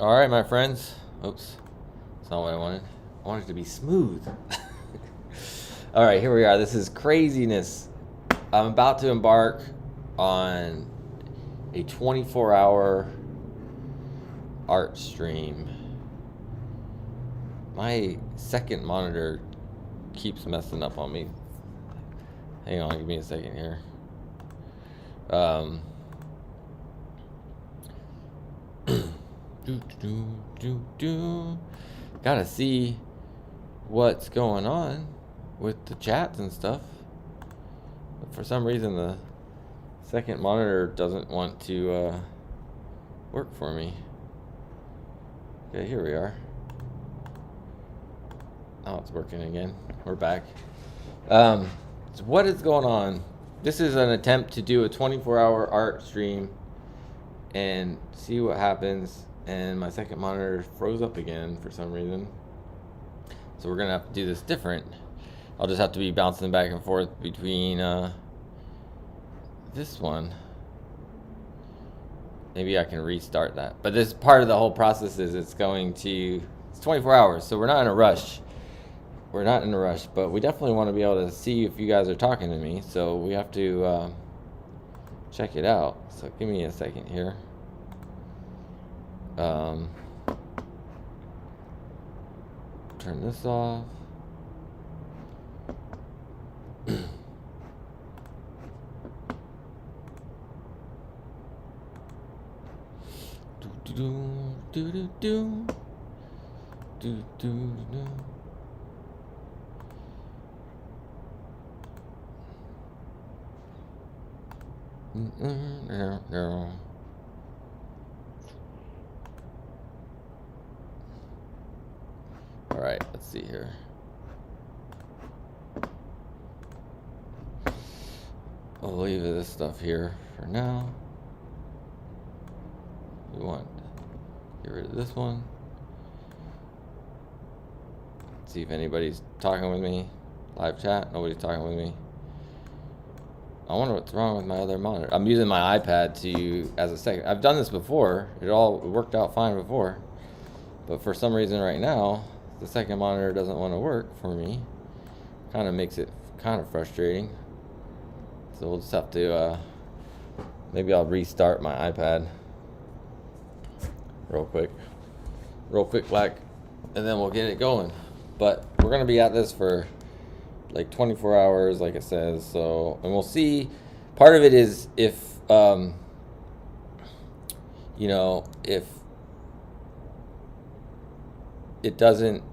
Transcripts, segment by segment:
All right, my friends. Oops, that's not what I wanted. I wanted it to be smooth. All right, here we are. This is craziness. I'm about to embark on a 24-hour art stream. My second monitor keeps messing up on me. Hang on, give me a second here. Gotta see what's going on with the chats and stuff. But for some reason, the second monitor doesn't want to work for me. Okay, here we are. Oh, it's working again. We're back. So what is going on? This is an attempt to do a 24-hour art stream and see what happens. And my second monitor froze up again for some reason. So we're gonna have to do this different. I'll just have to be bouncing back and forth between this one. Maybe I can restart that. But this part of the whole process is it's 24 hours, so we're not in a rush. We're not in a rush, but we definitely want to be able to see if you guys are talking to me. So we have to check it out. So give me a second here. Turn this off. All right, let's see here. I'll leave this stuff here for now. We want to get rid of this one. See if anybody's talking with me. Live chat, nobody's talking with me. I wonder what's wrong with my other monitor. I'm using my iPad as a second. I've done this before. It worked out fine before. But for some reason right now, the second monitor doesn't want to work for me. Kind of makes it kind of frustrating. So we'll just have to, maybe I'll restart my iPad real quick, and then we'll get it going. But we're going to be at this for like 24 hours, like it says. So, and we'll see. Part of it is if, if it doesn't,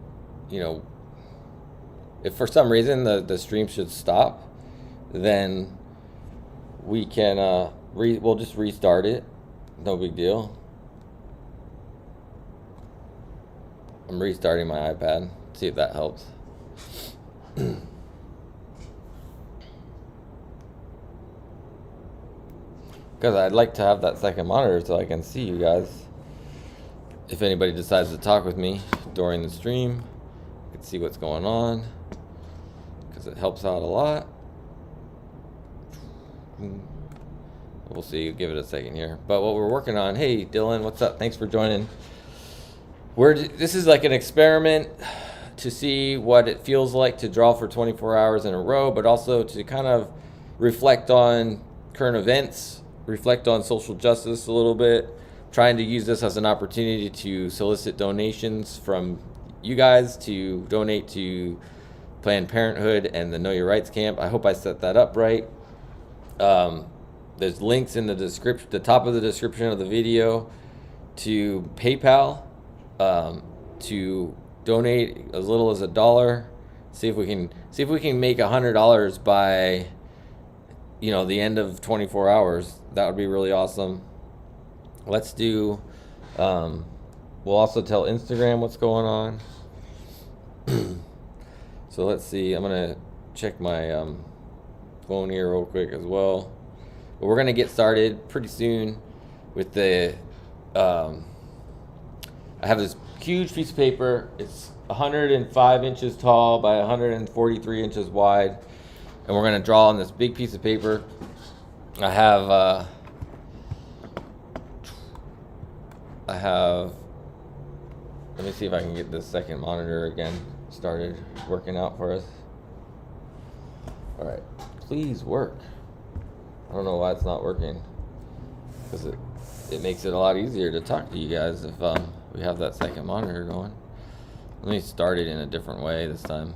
if for some reason the stream should stop, then we can, we'll just restart it. No big deal. I'm restarting my iPad. See if that helps. Because I'd like to have that second monitor so I can see you guys. If anybody decides to talk with me during the stream, I can see what's going on. Because it helps out a lot. We'll see. Give it a second here. But what we're working on. Hey, Dylan, what's up? Thanks for joining. This is like an experiment to see what it feels like to draw for 24 hours in a row, but also to kind of reflect on current events, reflect on social justice a little bit, trying to use this as an opportunity to solicit donations from you guys to donate to Planned Parenthood and the Know Your Rights camp. I hope I set that up right. There's links in the description, the top of the description of the video, to PayPal, to donate as little as $1. See if we can make $100 by, the end of 24 hours. That would be really awesome. Let's do. We'll also tell Instagram what's going on. So let's see. I'm gonna check my phone here real quick as well. But we're gonna get started pretty soon with the. I have this huge piece of paper. It's 105 inches tall by 143 inches wide, and we're gonna draw on this big piece of paper. I have Let me see if I can get this second monitor again started working out for us. All right, please work. I don't know why it's not working, because it makes it a lot easier to talk to you guys if we have that second monitor going. Let me start it in a different way this time.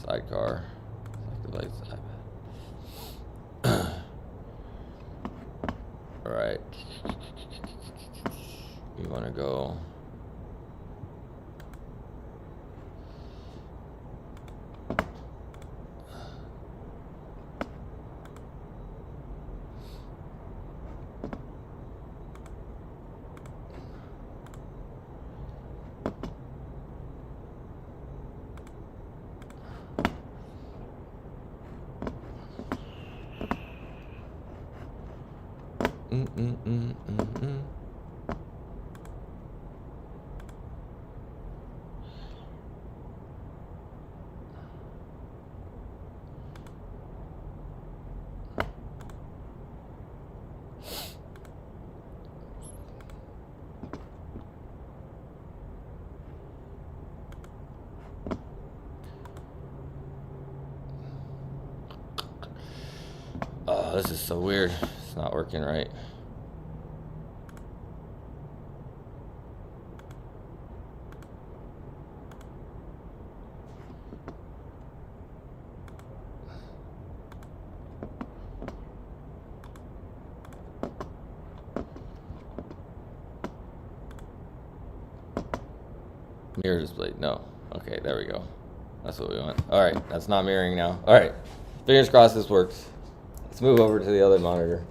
Sidecar, select device, iPad. All right, we want to go. Oh, this is so weird. It's not working right. Mirror display. No. Okay, there we go. That's what we want. All right, that's not mirroring now. All right, fingers crossed this works. Let's move over to the other monitor.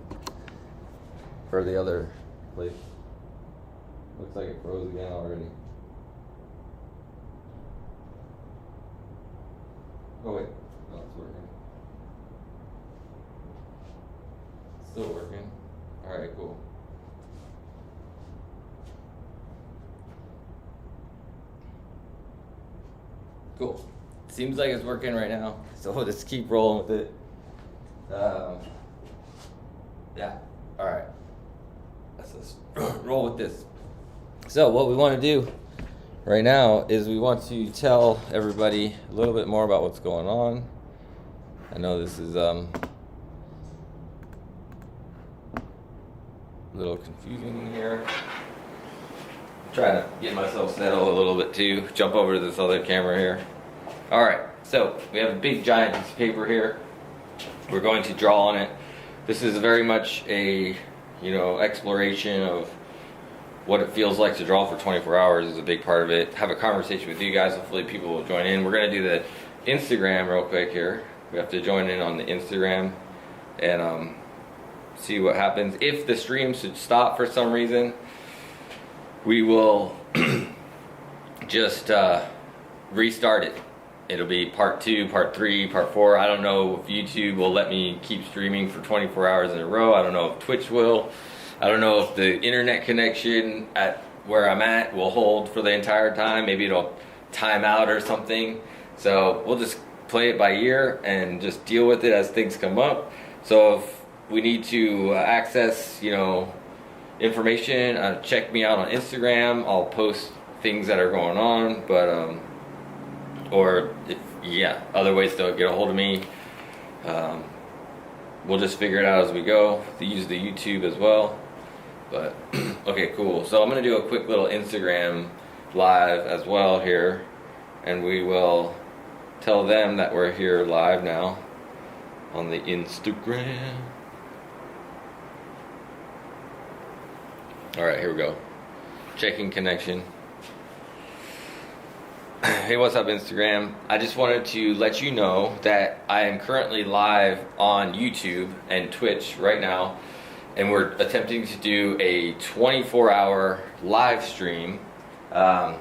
For the other place. Looks like it froze again already. Oh wait, no, it's working. Still working. All right, cool. Cool. Seems like it's working right now, so we'll just keep rolling with it. Yeah. All right. Let's just roll with this. So what we want to do right now is we want to tell everybody a little bit more about what's going on. I know this is a little confusing here. I'm trying to get myself settled a little bit too. Jump over to this other camera here. All right. So we have a big giant piece of paper here. We're going to draw on it. This is very much a, exploration of what it feels like to draw for 24 hours is a big part of it. Have a conversation with you guys. Hopefully people will join in. We're going to do the Instagram real quick here. We have to join in on the Instagram and see what happens. If the stream should stop for some reason, we will just restart it. It'll be part 2, part 3, part 4. I don't know if YouTube will let me keep streaming for 24 hours in a row. I don't know if Twitch will. I don't know if the internet connection at where I'm at will hold for the entire time. Maybe it'll time out or something. So we'll just play it by ear and just deal with it as things come up. So if we need to access, information, check me out on Instagram. I'll post things that are going on, but or other ways to get a hold of me. We'll just figure it out as we go. Use the YouTube as well. But okay, cool. So I'm gonna do a quick little Instagram live as well here, and we will tell them that we're here live now on the Instagram. All right, here we go. Checking connection. Hey, what's up, Instagram? I just wanted to let you know that I am currently live on YouTube and Twitch right now, and we're attempting to do a 24-hour live stream. We're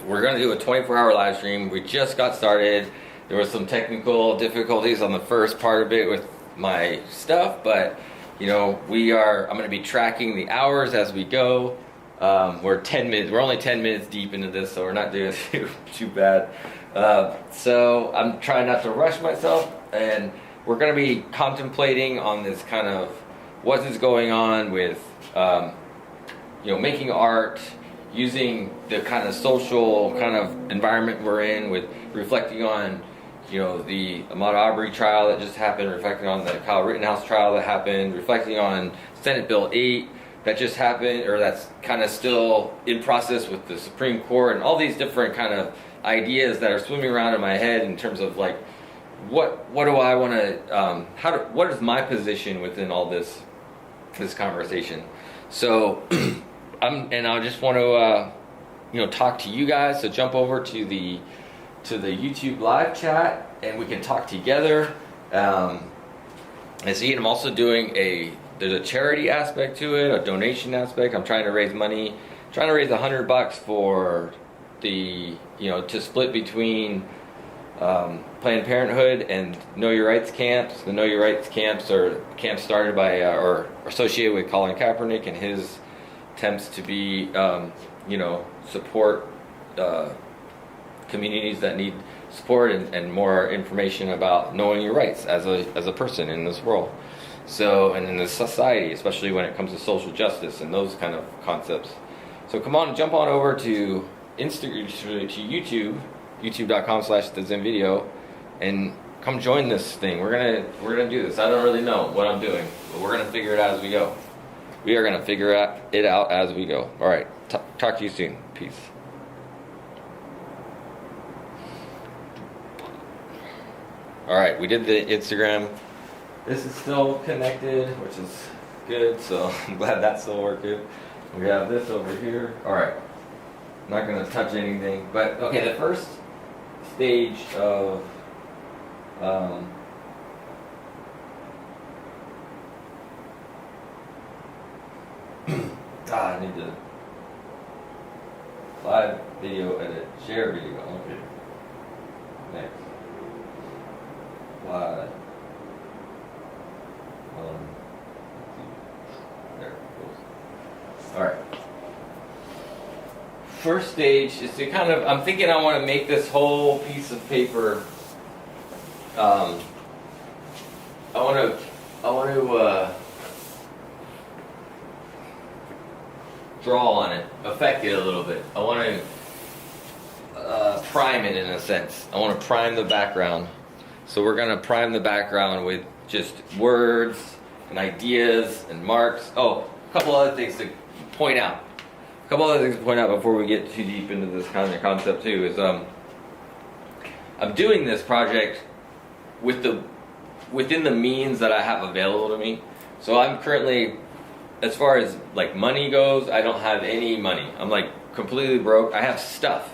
going to do a 24-hour live stream. We just got started. There was some technical difficulties on the first part of it with my stuff, but I'm going to be tracking the hours as we go. We're only 10 minutes deep into this, so we're not doing too bad. So I'm trying not to rush myself, and we're going to be contemplating on this kind of what is going on with, making art, using the kind of social kind of environment we're in, with reflecting on, you know, the Ahmaud Arbery trial that just happened, reflecting on the Rittenhouse trial that happened, reflecting on Senate Bill 8 that just happened, or that's kind of still in process with the Supreme Court, and all these different kind of ideas that are swimming around in my head in terms of like, what do I want to, what is my position within all this conversation? So, I just want to, you know, talk to you guys. So jump over to the YouTube live chat, and we can talk together. And see, I'm also doing there's a charity aspect to it, a donation aspect. I'm trying to raise money, trying to raise $100 for the, you know, to split between Planned Parenthood and Know Your Rights camps. The Know Your Rights camps are camps started by or associated with Colin Kaepernick and his attempts to be, you know, support communities that need support and more information about knowing your rights as a person in this world. So, and in this society, especially when it comes to social justice and those kind of concepts. So come on, jump on over to YouTube, youtube.com/thezenvideo, and come join this thing. We're gonna do this. I don't really know what I'm doing, but we're gonna figure it out as we go. We are gonna figure it out as we go. All right, talk to you soon. Peace. All right, we did the Instagram. This is still connected, which is good, so I'm glad that's still working. We have this over here. All right, I'm not going to touch anything, but okay, the first stage of I need to live video edit, share video. Okay, next. Live. There it goes. All right. First stage is to kind of, I'm thinking I want to make this whole piece of paper, I want to draw on it, affect it a little bit. I want to prime it in a sense. I want to prime the background. So we're going to prime the background with just words and ideas and marks. Oh, a couple other things to point out. Before we get too deep into this kind of concept too is I'm doing this project within the means that I have available to me. So I'm currently, as far as like money goes, I don't have any money. I'm like completely broke. I have stuff.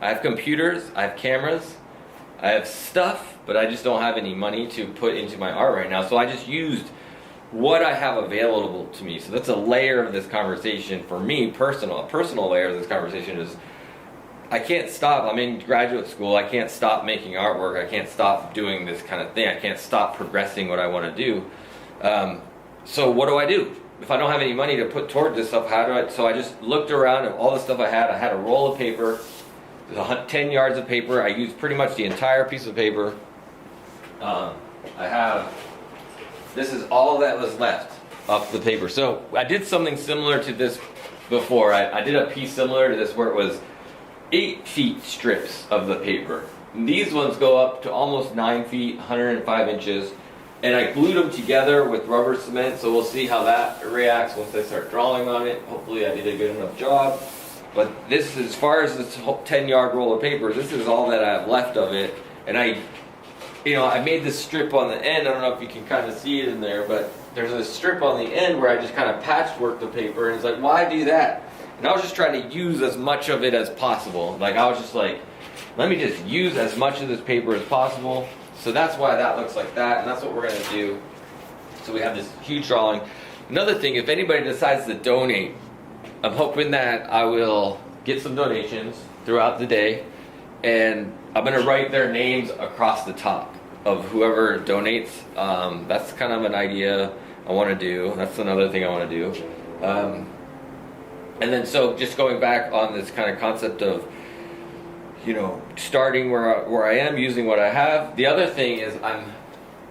I have computers, I have cameras, I have stuff, but I just don't have any money to put into my art right now. So I just used what I have available to me. So that's a layer of this conversation for me, a personal layer of this conversation is I can't stop. I'm in graduate school. I can't stop making artwork. I can't stop doing this kind of thing. I can't stop progressing what I want to do. So what do? If I don't have any money to put toward this stuff, how do I? So I just looked around at all the stuff I had. I had a roll of paper, 10 yards of paper. I used pretty much the entire piece of paper. This is all that was left of the paper. So I did something similar to this before. I did a piece similar to this where it was 8 feet strips of the paper. And these ones go up to almost 9 feet, 105 inches. And I glued them together with rubber cement, so we'll see how that reacts once I start drawing on it. Hopefully I did a good enough job. But this is, as far as this 10-yard roll of paper, this is all that I have left of it. And I made this strip on the end. I don't know if you can kind of see it in there, but there's a strip on the end where I just kind of patchworked the paper. And it's like, why do that? And I was just trying to use as much of it as possible. Like, I was just like, let me just use as much of this paper as possible. So that's why that looks like that, and that's what we're going to do. So we have this huge drawing. Another thing, if anybody decides to donate, I'm hoping that I will get some donations throughout the day, and I'm going to write their names across the top of whoever donates. That's kind of an idea I want to do. That's another thing I want to do. And then so just going back on this kind of concept of, starting where I am, using what I have. The other thing is I'm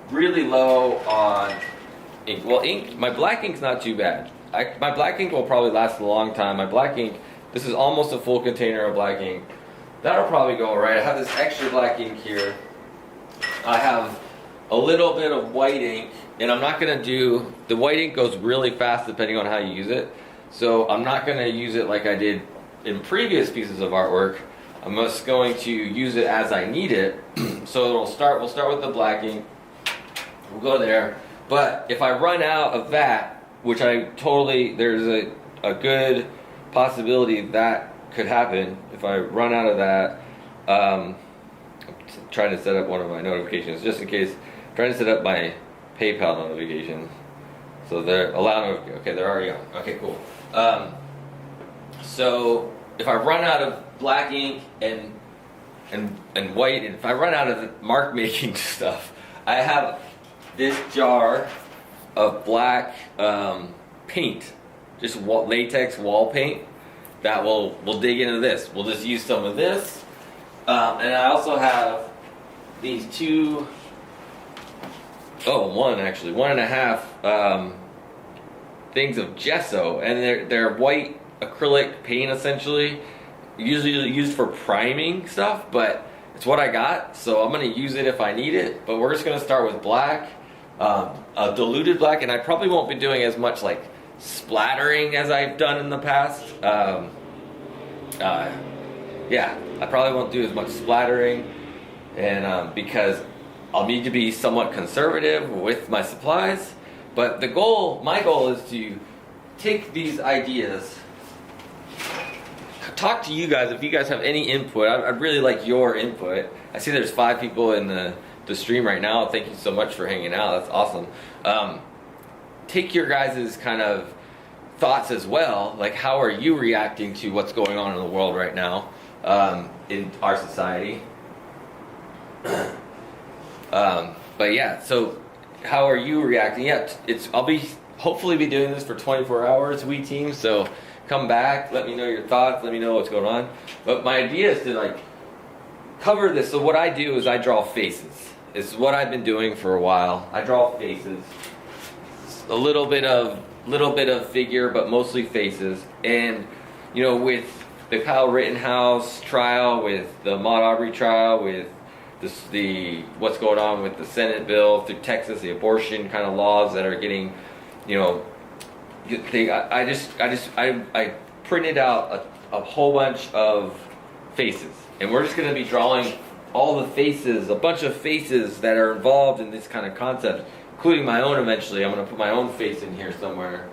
really low on ink. Well, ink, my black ink's not too bad. My black ink will probably last a long time. My black ink This is almost a full container of black ink. That'll probably go right. I have this extra black ink here. I have a little bit of white ink, and I'm not gonna do, the white ink goes really fast depending on how you use it. So I'm not gonna use it like I did in previous pieces of artwork. I'm just going to use it as I need it. So we'll start with the black ink. We'll go there. But if I run out of that, which there's a good possibility that could happen. If I run out of that, I'm trying to set up one of my notifications just in case. I'm trying to set up my PayPal notifications. So they're allowed. Okay, they're already on. Okay, cool. So if I run out of black ink and white, and if I run out of the mark making stuff, I have this jar of black paint, just latex wall paint that we'll dig into this. We'll just use some of this, and I also have these one and a half things of gesso, and they're white acrylic paint essentially, usually used for priming stuff, but it's what I got, so I'm going to use it if I need it. But we're just going to start with black, a diluted black, and I probably won't be doing as much like splattering as I've done in the past. Yeah, I probably won't do as much splattering, and because I'll need to be somewhat conservative with my supplies. But my goal is to take these ideas, talk to you guys if you guys have any input. I'd really like your input. I see there's 5 people in the stream right now. Thank you so much for hanging out. That's awesome. Take your guys' kind of thoughts as well. Like, how are you reacting to what's going on in the world right now, in our society? But yeah, so how are you reacting? Yeah, I'll hopefully be doing this for 24 hours, we team. So come back, let me know your thoughts, let me know what's going on. But my idea is to like cover this. So what I do is I draw faces. It's what I've been doing for a while. I draw faces. A little bit of figure, but mostly faces. And you know, with the Kyle Rittenhouse trial, with the Ahmaud Arbery trial, with what's going on with the Senate bill through Texas, the abortion kind of laws that are getting, you know, I printed out a whole bunch of faces, and we're just going to be drawing all the faces, a bunch of faces that are involved in this kind of concept, including my own eventually. I'm going to put my own face in here somewhere.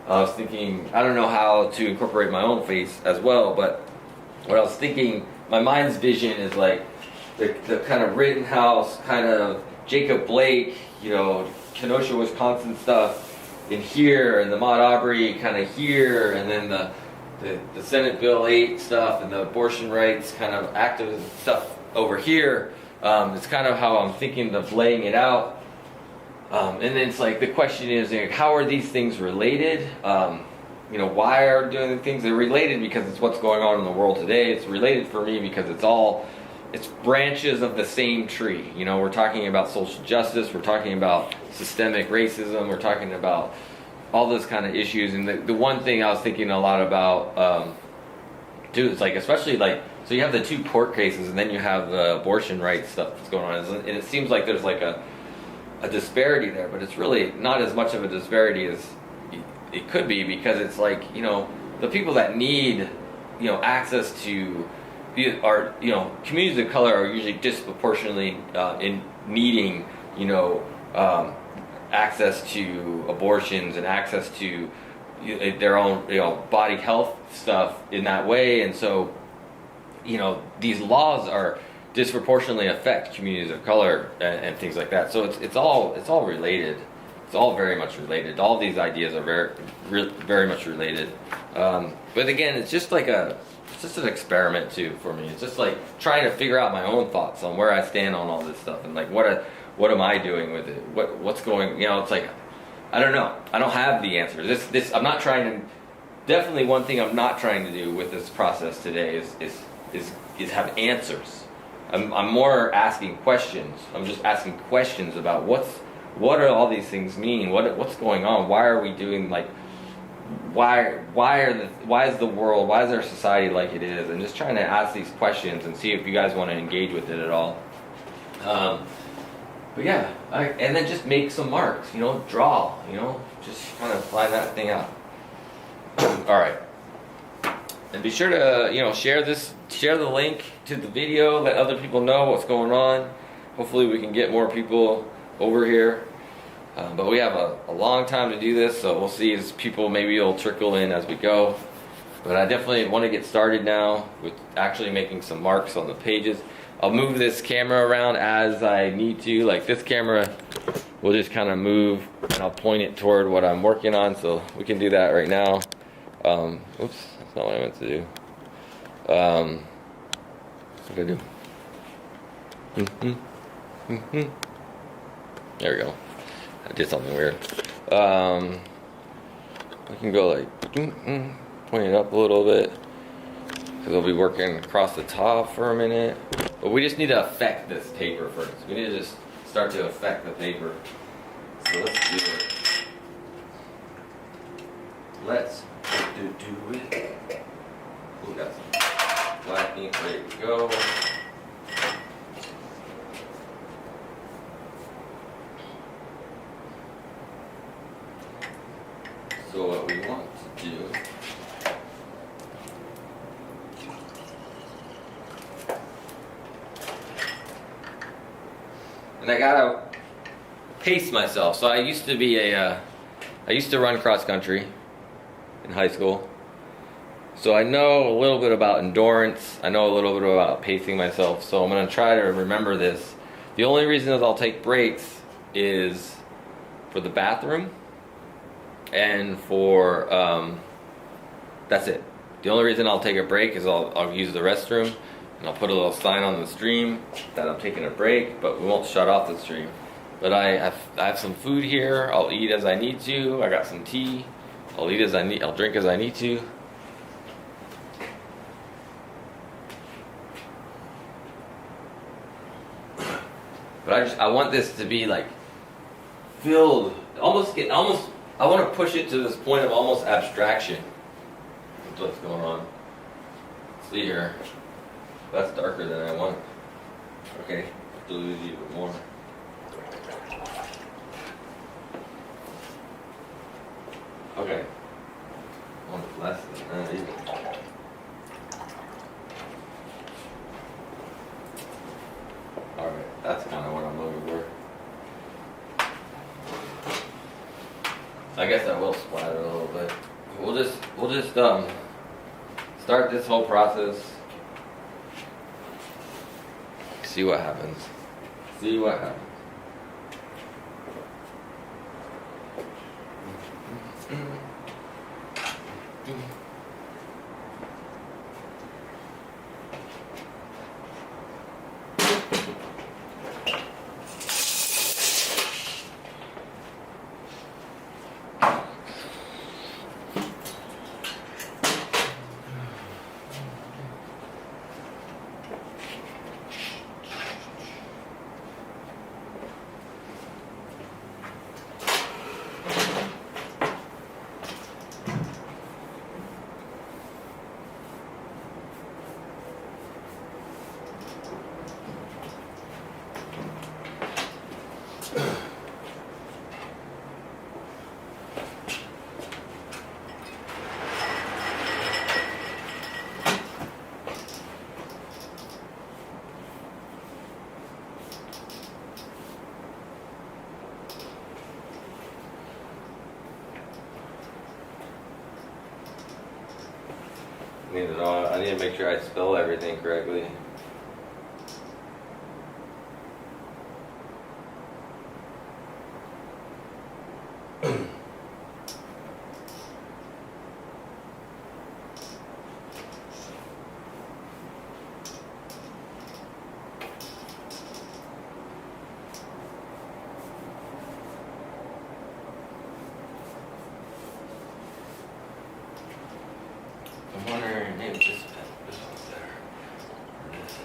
I was thinking, I don't know how to incorporate my own face as well, but what I was thinking, my mind's vision is like the kind of Rittenhouse, kind of Jacob Blake, you know, Kenosha, Wisconsin stuff in here, and the Ahmaud Arbery kind of here, and then the Senate Bill 8 stuff and the abortion rights kind of activist stuff over here. It's kind of how I'm thinking of laying it out. And then it's like the question is, like, how are these things related? You know, why are doing the things? They're related because it's what's going on in the world today. It's related for me because it's branches of the same tree. You know, we're talking about social justice, we're talking about systemic racism, we're talking about all those kind of issues. And the one thing I was thinking a lot about, too, is like, especially like, so you have the 2 court cases, and then you have the abortion rights stuff that's going on, and it seems like there's like a disparity there, but it's really not as much of a disparity as it could be, because it's like, you know, the people that need, you know, access to are, you know, communities of color are usually disproportionately in needing, you know, access to abortions and access to their own, you know, body health stuff in that way. And so, you know, these laws are disproportionately affect communities of color and things like that. So it's all related. It's all very much related. All these ideas are very much related. But again, it's just an experiment too for me. It's just like trying to figure out my own thoughts on where I stand on all this stuff, and like what am I doing with it? What's going? You know, it's like I don't know. I don't have the answer. This I'm not trying to. Definitely, one thing I'm not trying to do with this process today is have answers. I'm more asking questions. I'm just asking questions about what do all these things mean? What's going on? Why are we doing, like, why is the world, why is our society like it is, and just trying to ask these questions and see if you guys want to engage with it at all. But yeah, and then just make some marks, draw, just kind of find that thing out. All right. And be sure to, share the link to the video, let other people know what's going on. Hopefully we can get more people over here. But we have a long time to do this, so we'll see as people, maybe it'll trickle in as we go. But I definitely want to get started now with actually making some marks on the pages. I'll move this camera around as I need to. Like this camera will just kind of move, and I'll point it toward what I'm working on, so we can do that right now. Oops, that's not what I meant to do. What did I do? There we go. I did something weird. I can go like, point it up a little bit, because I'll be working across the top for a minute. But we just need to affect this paper first. We need to just start to affect the paper. So let's do it. Let's do it. We got some black ink ready to go. So what we want to do and I gotta pace myself. So I used to be I used to run cross country in high school. So I know a little bit about endurance. I know a little bit about pacing myself. So I'm gonna try to remember this. The only reason that I'll take breaks is for the bathroom and for that's it. The only reason I'll take a break is I'll use the restroom, and I'll put a little sign on the stream that I'm taking a break, but we won't shut off the stream. But I have some food here. I'll eat as I need to. I got some tea. I'll eat as I need. I'll drink as I need to. But I want this to be like filled, I want to push it to this point of almost abstraction. That's what's going on. See here. That's darker than I want. Okay, dilute it even more. Okay. I want it less than that even. Alright, that's kind of what I'm looking for. I guess I will splatter a little bit. We'll just start this whole process. See what happens. See what happens. I need to make sure I spell everything correctly. I'm wondering, maybe this one's there. Or this.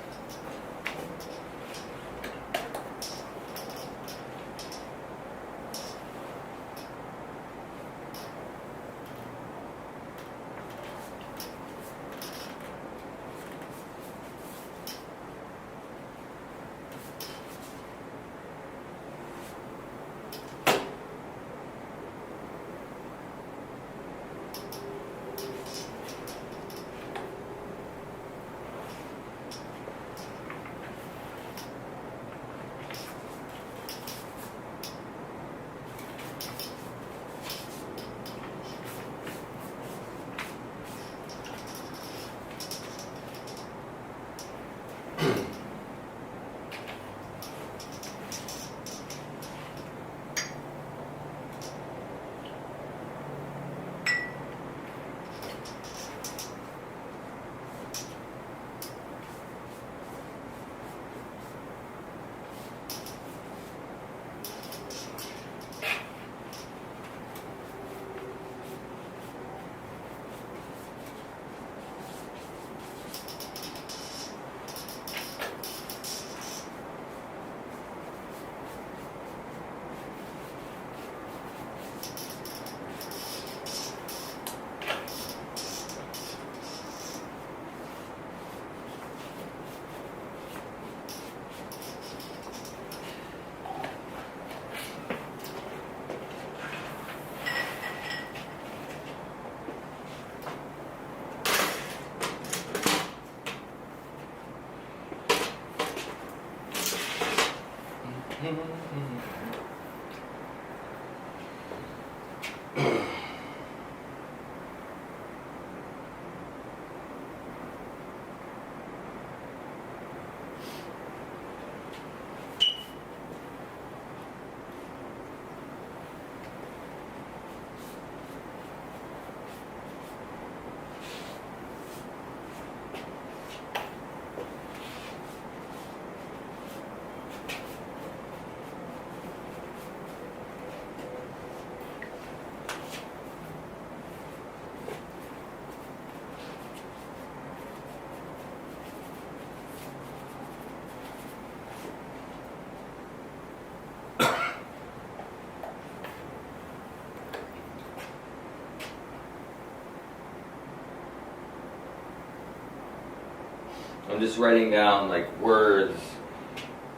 I'm just writing down like words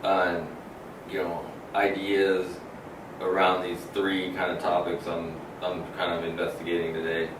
and ideas around these three kind of topics I'm kind of investigating today.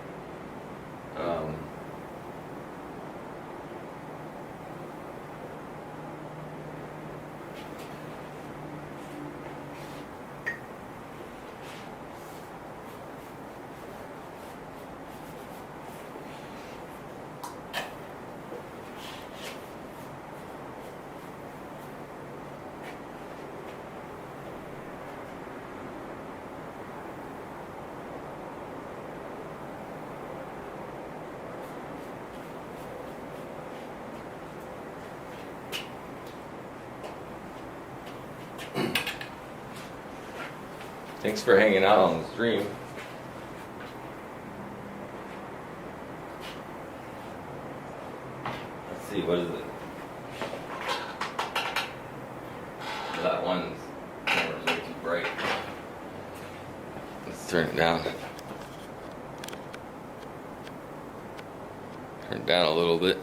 Thanks for hanging out on the stream. Let's see, what is it? That one's camera's way too bright. Let's turn it down. Turn it down a little bit.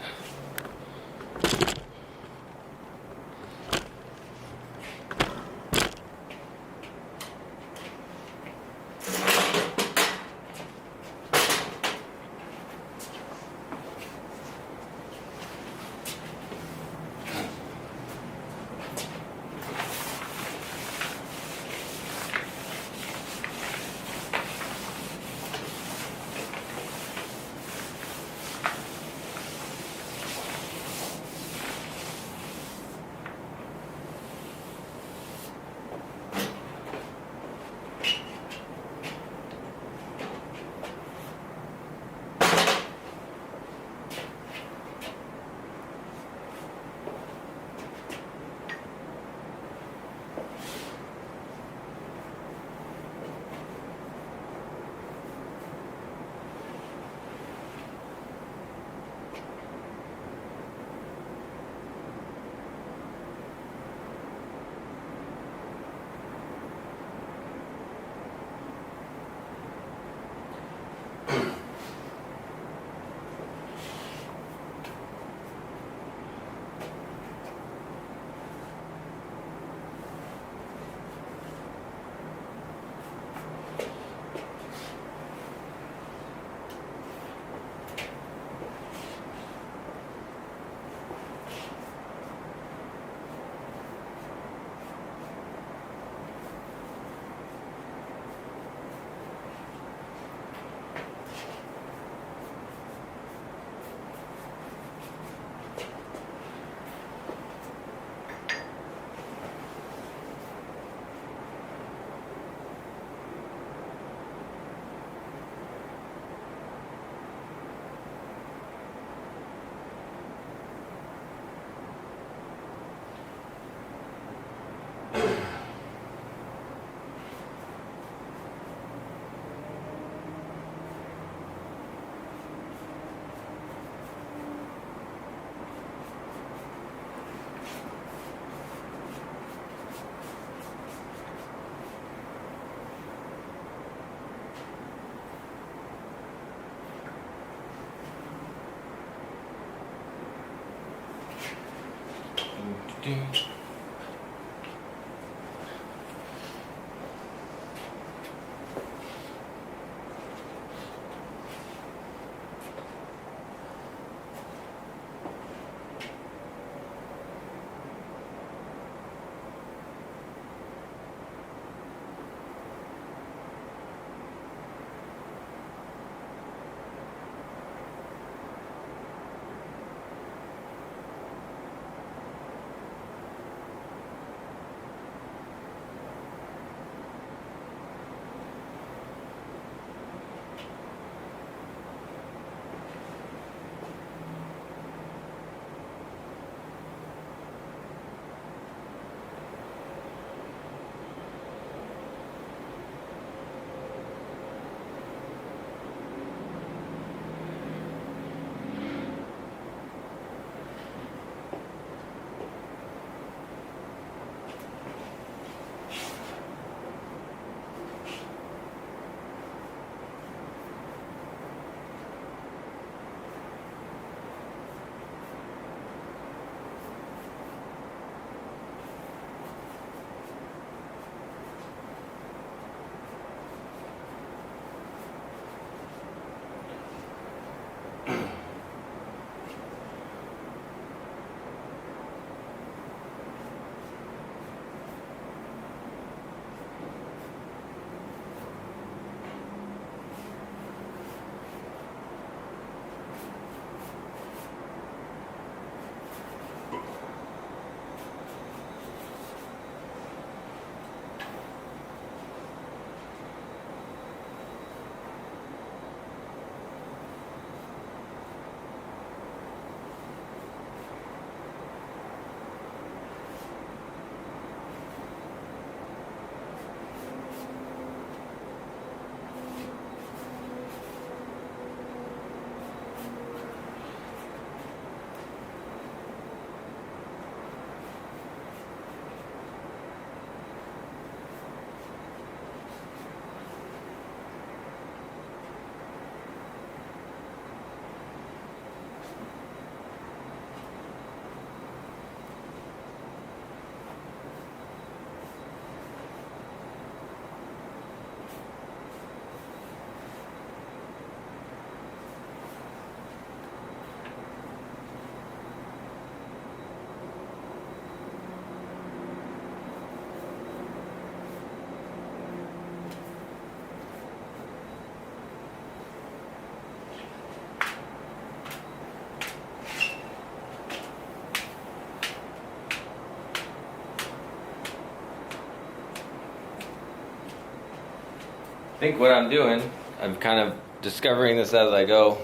think what I'm doing, I'm kind of discovering this as I go.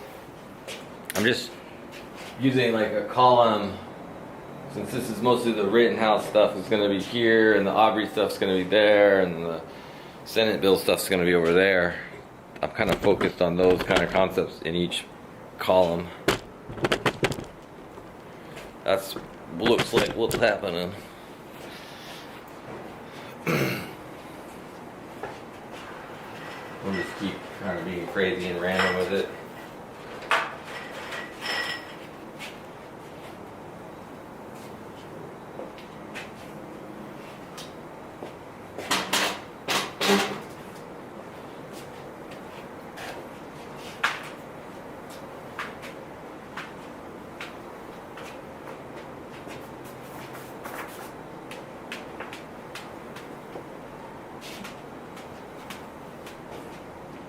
I'm just using like a column, since this is mostly the Rittenhouse stuff is going to be here, and the Arbery stuff's going to be there, and the Senate bill stuff's going to be over there. I'm kind of focused on those kind of concepts in each column. That's looks like what's happening. We'll just keep kind of being crazy and random with it.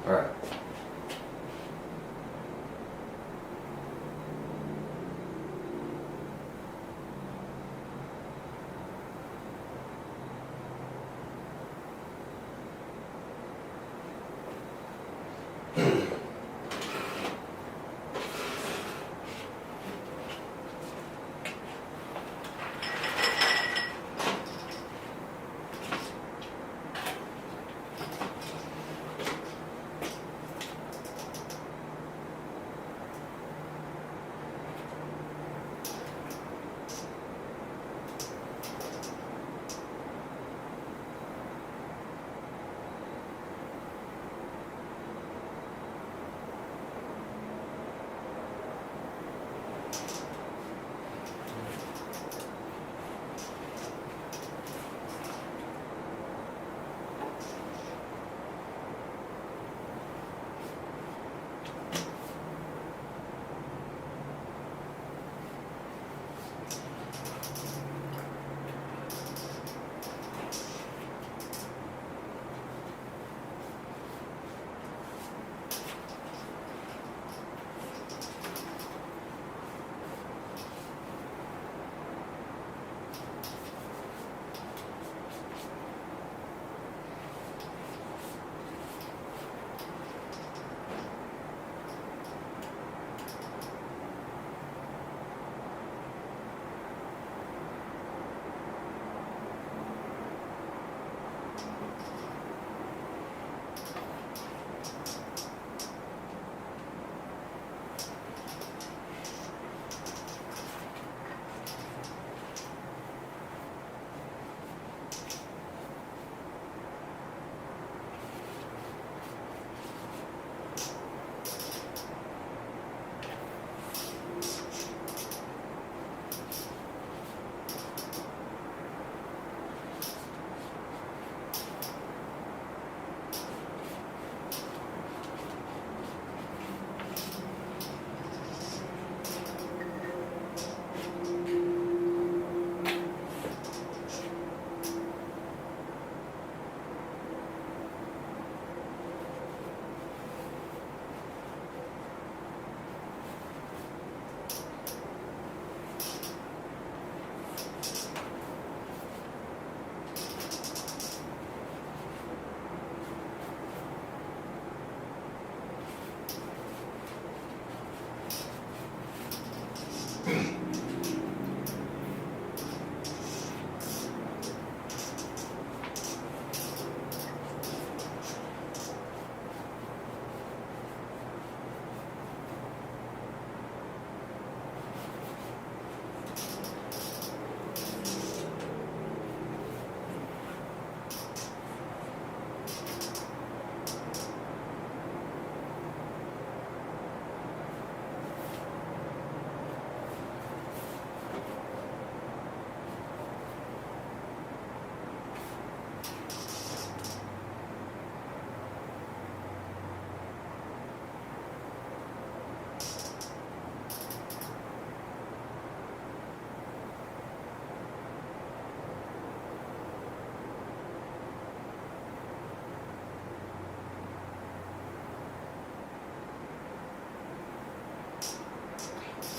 All right.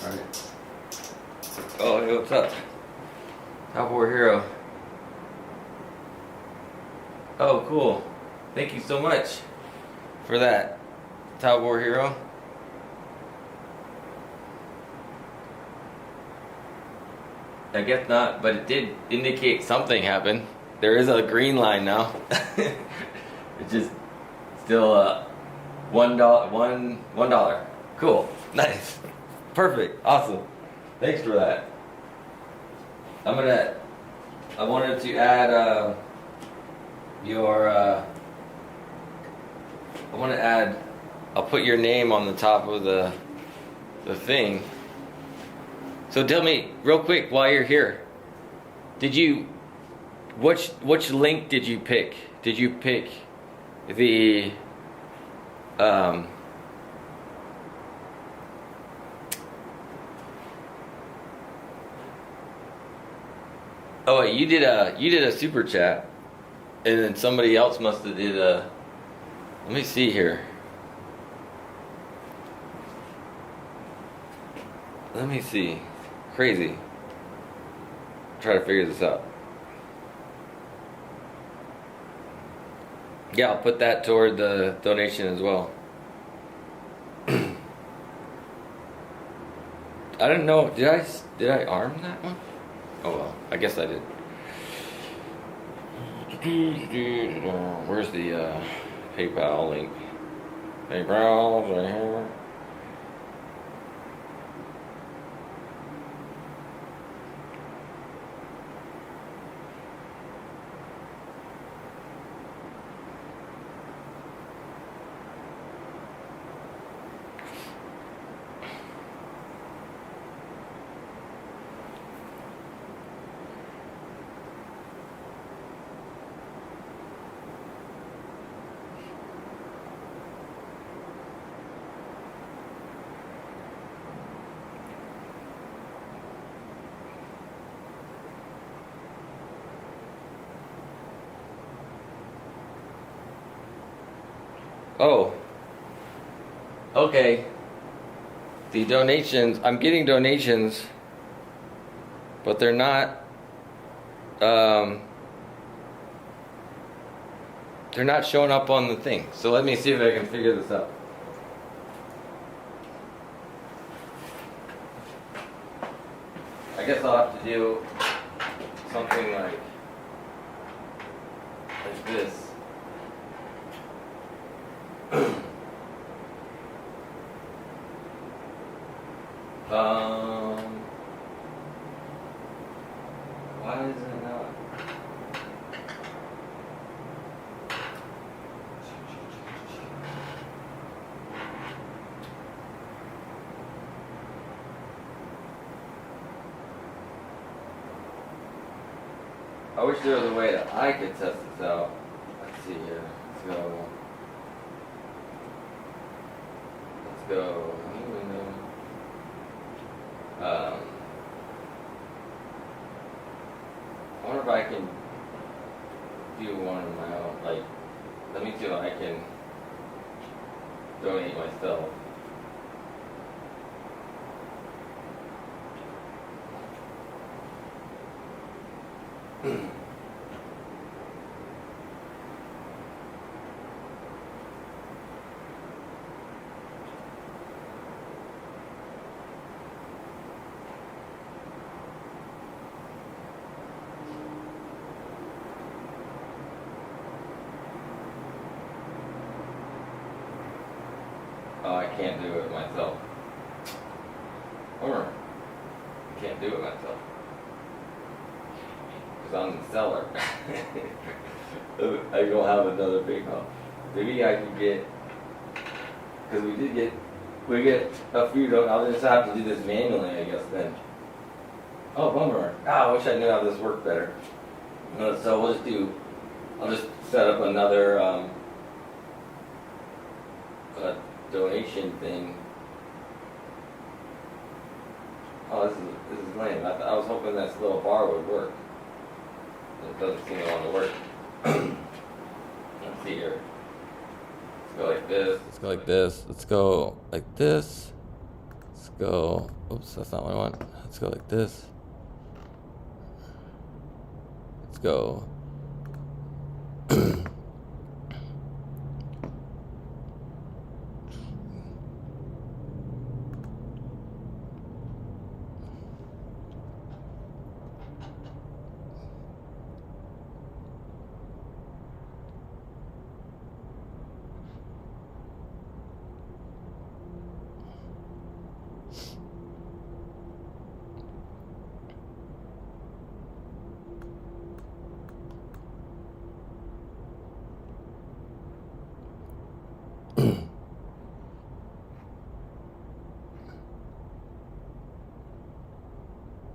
Alright. Oh, hey, what's up? Cowboy Hero. Oh, cool. Thank you so much. for that Tau War hero? I guess not, but it did indicate something happened. There is a green line now. It's just still $1. Cool. Nice. Perfect. Awesome. Thanks for that. I wanted to add I'll put your name on the top of the thing. So tell me real quick while you're here, which link did you pick? Did you pick the oh wait, you did a super chat, and then somebody else must have did a. Let me see here. Let me see. Crazy. Try to figure this out. Yeah, I'll put that toward the donation as well. I didn't know. Did I arm that one? Oh well, I guess I did. Where's the PayPal link? PayPal right here. Oh, okay. The donations, I'm getting donations, but they're not showing up on the thing. So let me see if I can figure this out. I guess I'll have to do something like this. Why is it not? I wish there was a way that I could test this out. Let's see here. Let's go. I wonder if I can do one of my own. Like, let me see if I can donate myself. Oh, I can't do it myself. Or I can't do it myself. Because I'm the seller. I don't have another PayPal. Maybe I can get, because we get a few, I'll just have to do this manually, I guess, then. Oh, bummer. I wish I knew how this worked better. So I'll just set up another donation thing. Oh, this is lame. I was hoping this little bar would work. It doesn't seem to want to work. Let's see here. Let's go like this. Let's go like this. Let's go like this. Let's go. Oops, that's not what I want. Let's go like this. Let's go.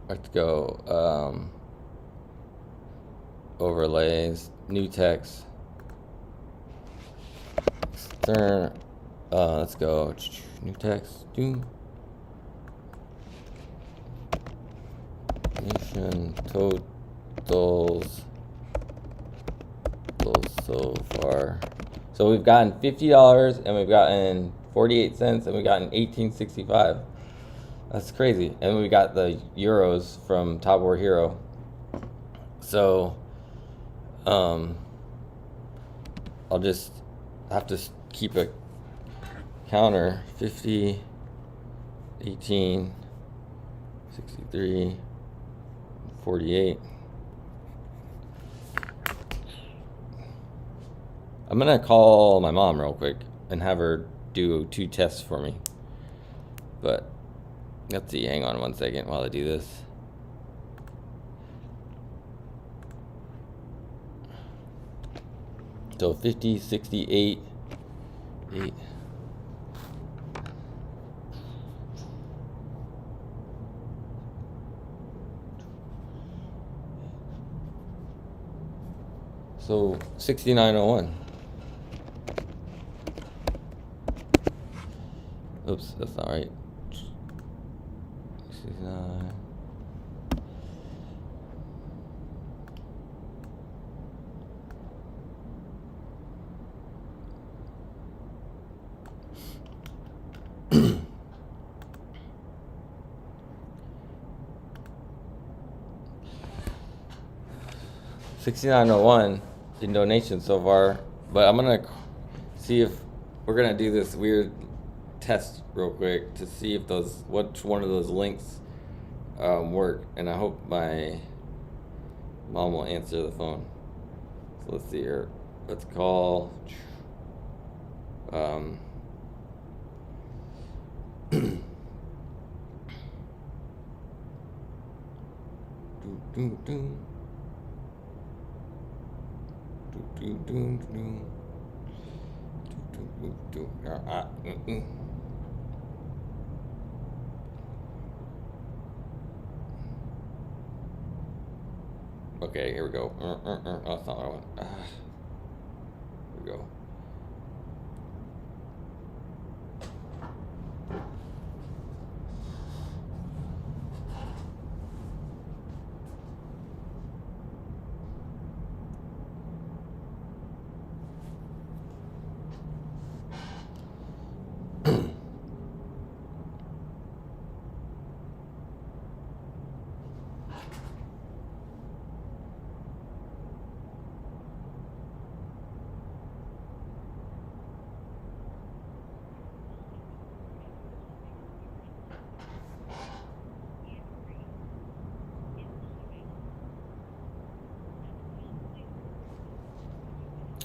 Let's go. Overlays, new text. Let's go. New text. Nation totals so far. So we've gotten $50 and we've gotten 48 cents and we've gotten 18.65. That's crazy. And we got the euros from Top War Hero. So I'll just have to keep a counter. 50, 18, 63, 48. I'm gonna call my mom real quick and have her do 2 tests for me. But let's see, hang on one second while I do this. So 50, 68, 8. So 6901. Oops, that's not right. 69. $69.01 in donations so far, but I'm gonna see if we're gonna do this weird test real quick to see if which one of those links work, and I hope my mom will answer the phone. So let's see here. Let's call. Okay, here we go. Oh, that's not what I want. Here we go.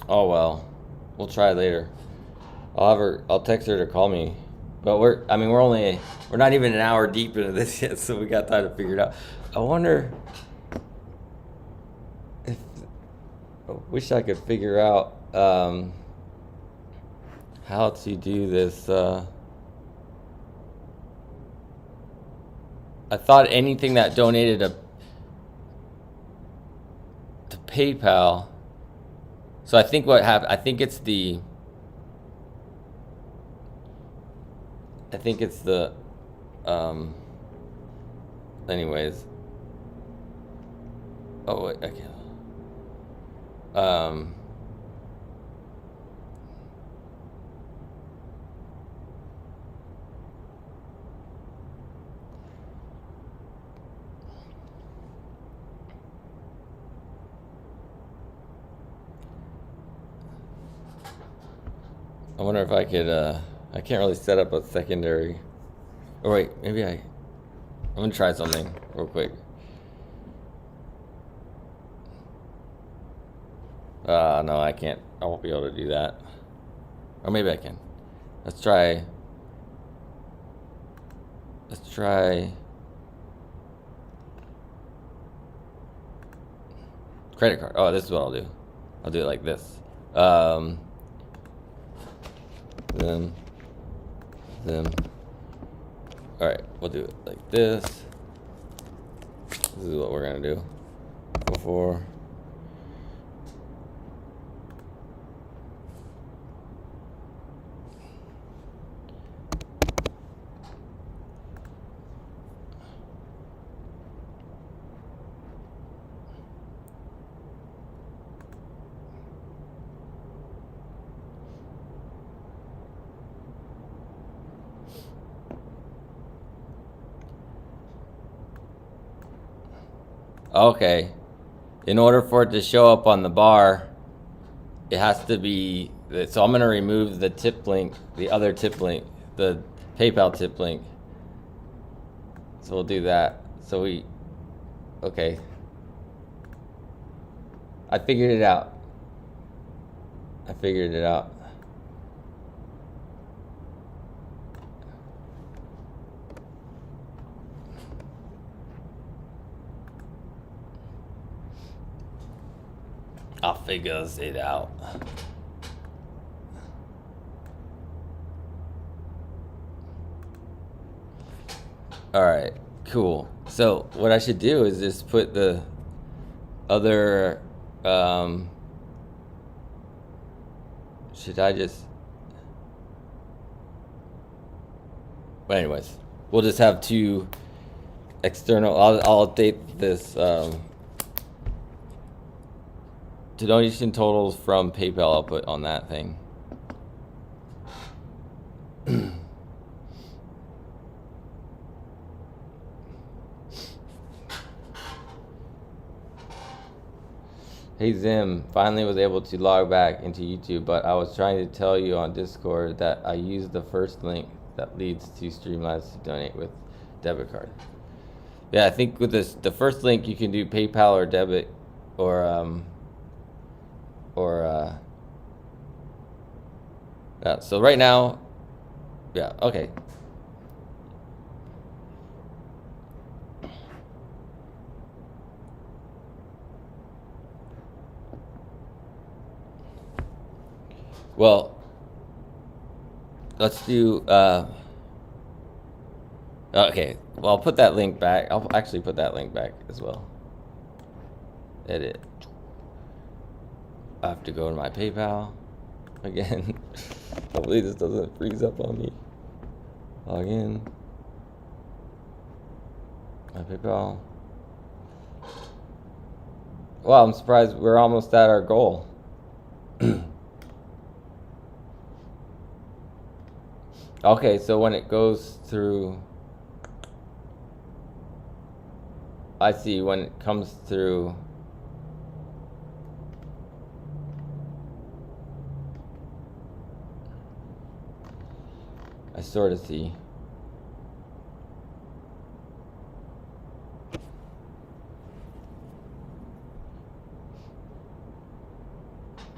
Oh well, we'll try later. I'll text her to call me. But we're not even an hour deep into this yet, so we got time to figure it out. I wonder if I wish I could figure out how to do this. I thought anything that donated to PayPal. So I think what happened, I think it's the anyways. Oh wait, okay. I wonder if I could, I can't really set up a secondary. Oh wait, maybe I'm gonna try something real quick. No, I can't. I won't be able to do that. Or maybe I can. Let's try credit card. Oh, this is what I'll do. I'll do it like this. Them. All right, we'll do it like this. This is what we're gonna do. Before. Okay. In order for it to show up on the bar, it has to be, so I'm going to remove the tip link, the other tip link, the PayPal tip link. So we'll do that. So okay. I figured it out. I'll figure it out. All right, cool. So what I should do is just put the other, should I just, but anyways, we'll just have two external, I'll update this, donation totals from PayPal. I'll put on that thing. Hey Zim, finally was able to log back into YouTube, but I was trying to tell you on Discord that I used the first link that leads to Streamlabs to donate with debit card. Yeah, I think with this, the first link you can do PayPal or debit, or yeah. So right now, yeah, okay. Well, let's do, okay, well, I'll put that link back. I'll actually put that link back as well. Edit. I have to go to my PayPal again. Hopefully this doesn't freeze up on me. Log in. My PayPal. Wow, I'm surprised we're almost at our goal. Okay, so when it goes through, I see, when it comes through, I sort of see.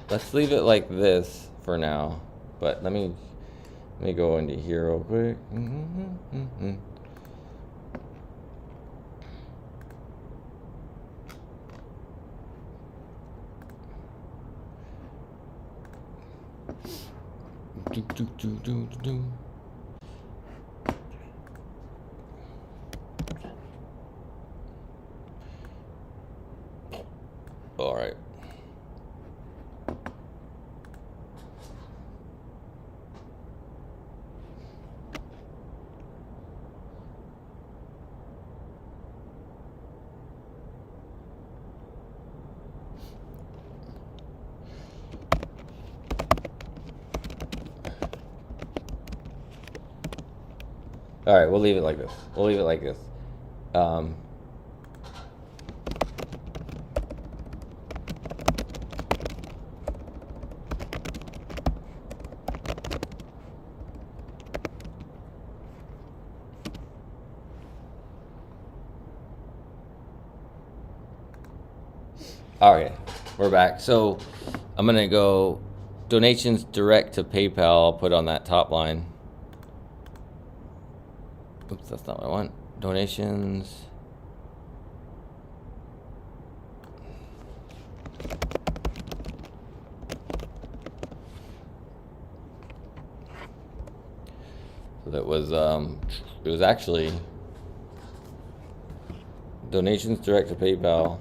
Let's leave it like this for now, but let me go into here real quick. All right. All right, we'll leave it like this. All right, we're back. So I'm gonna go donations direct to PayPal. I'll put on that top line. Oops, that's not what I want. Donations. So that was it was actually Donations direct to PayPal.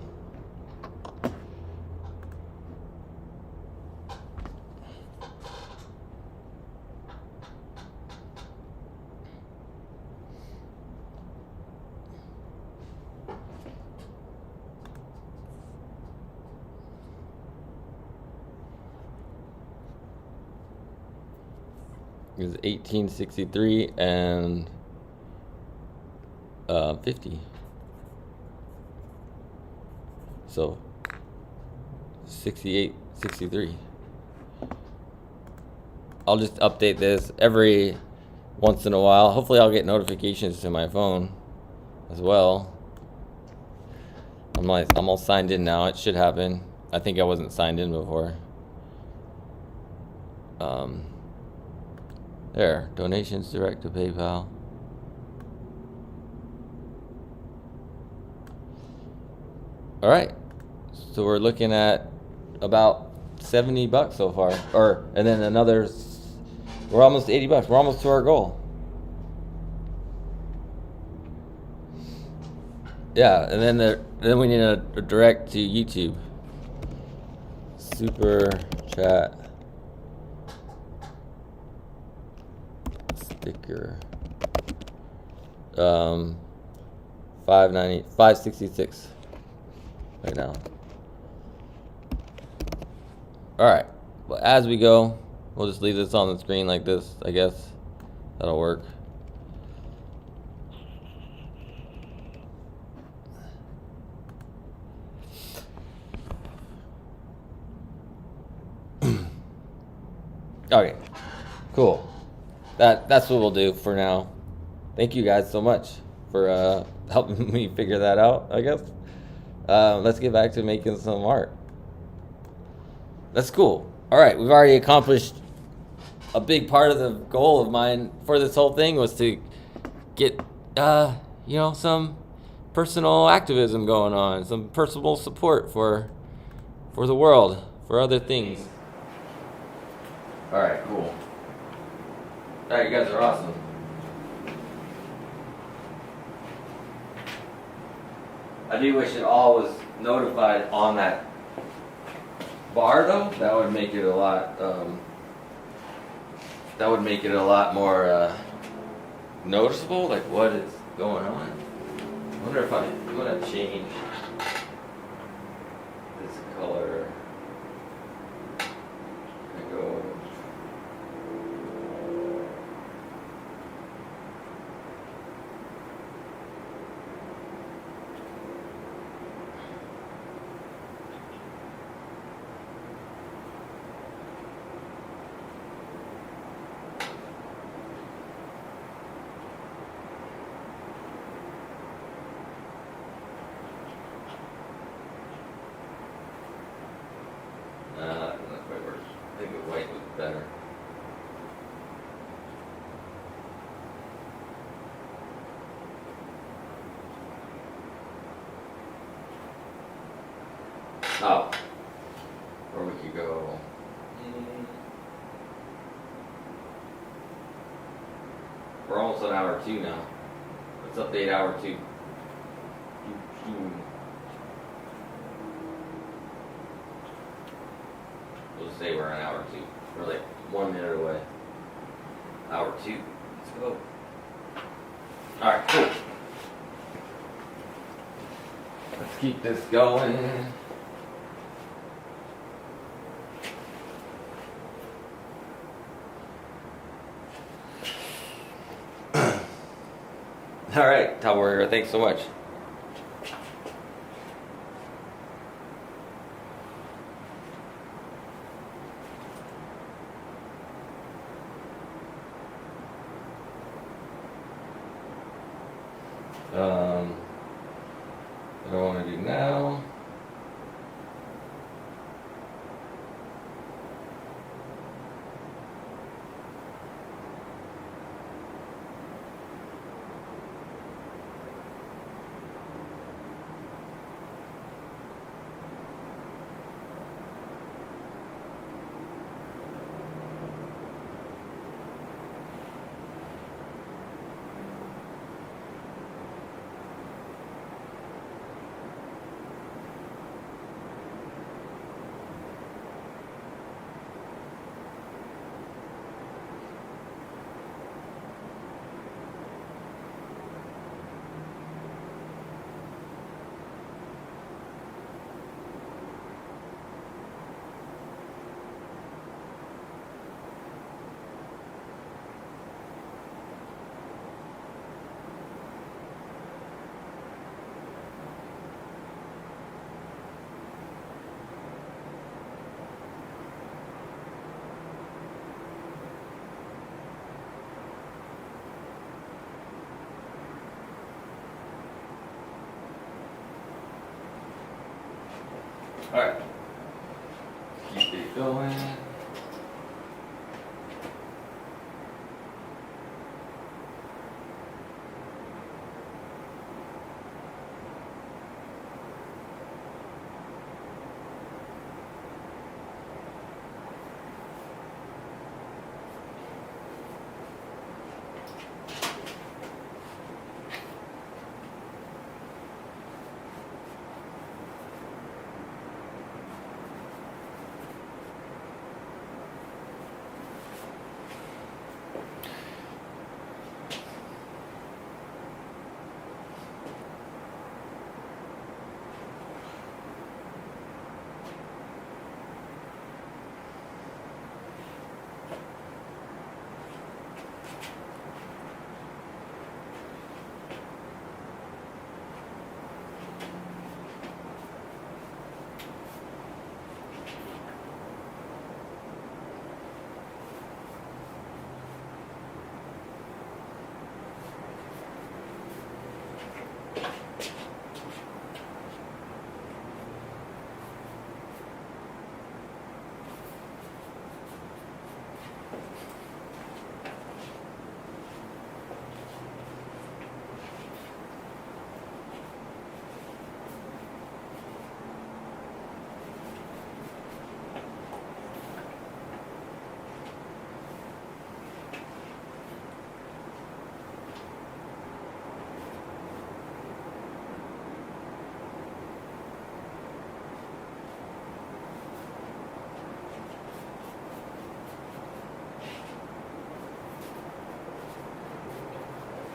It was 1863 and 50. So 68, 63. I'll just update this every once in a while. Hopefully I'll get notifications to my phone as well. I'm all signed in now. It should happen. I think I wasn't signed in before. There, donations direct to PayPal. All right, so we're looking at about $70 so far, and then another. We're almost $80. We're almost to our goal. Yeah, and then we need a direct to YouTube. Super chat. Sticker. 566 right now. All right, well, as we go, we'll just leave this on the screen like this, I guess. That'll work. Okay, cool. That's what we'll do for now. Thank you guys so much for helping me figure that out, I guess. Let's get back to making some art. That's cool. All right, we've already accomplished a big part of the goal of mine for this whole thing was to get, some personal activism going on, some personal support for the world, for other things. All right, cool. All right, you guys are awesome. I do wish it all was notified on that bar, though. That would make it a lot. That would make it a lot more noticeable, like what is going on. I wonder if I'm gonna change this color. I go. That doesn't quite work. I think the white was better. Oh, or we could go. We're almost on hour 2 now. Let's update hour 2. We'll just say we're on hour 2. We're like 1 minute away. Hour 2. Let's go. Alright, cool. Let's keep this going. Alright, Top Warrior, thanks so much. What I want to do now. Alright. Keep it going.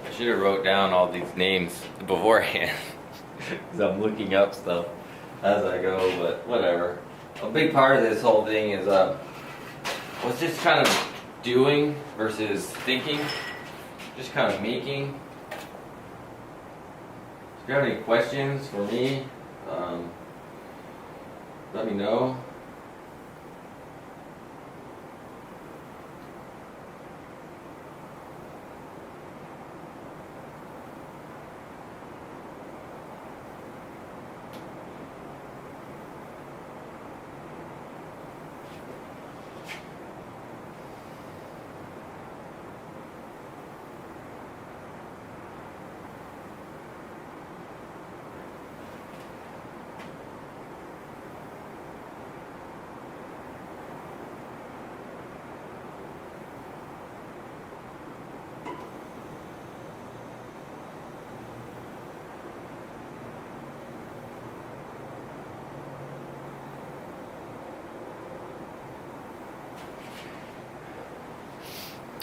I should have wrote down all these names beforehand because I'm looking up stuff as I go, but whatever. A big part of this whole thing is was just kind of doing versus thinking, just kind of making. If you have any questions for me, let me know.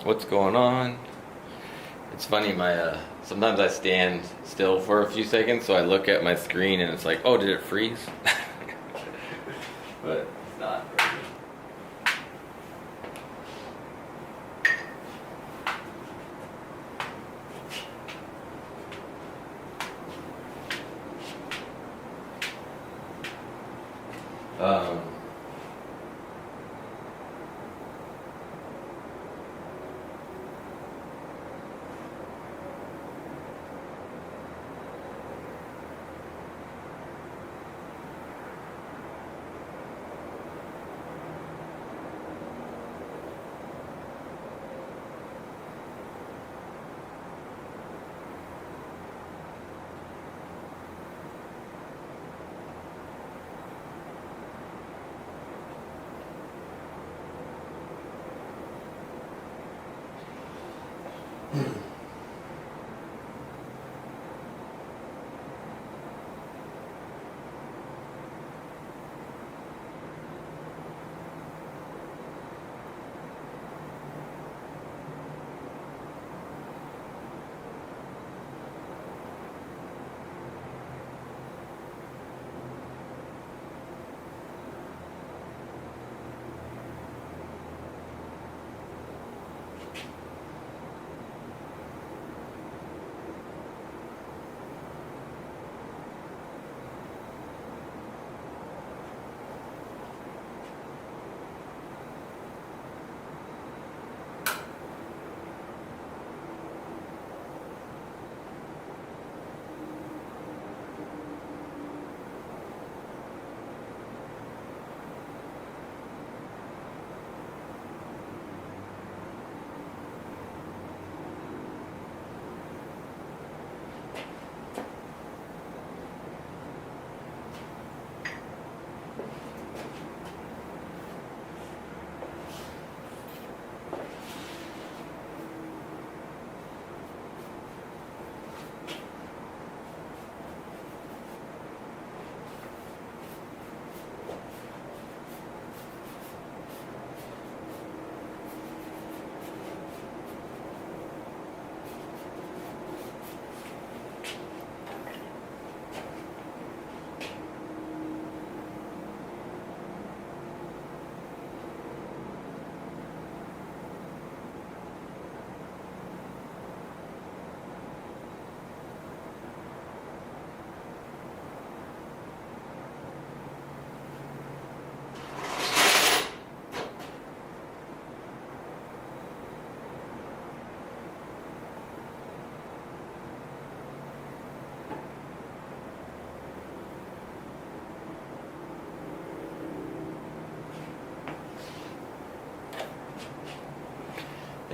What's going on? It's funny, my sometimes I stand still for a few seconds, so I look at my screen and it's like, oh, did it freeze? But it's not.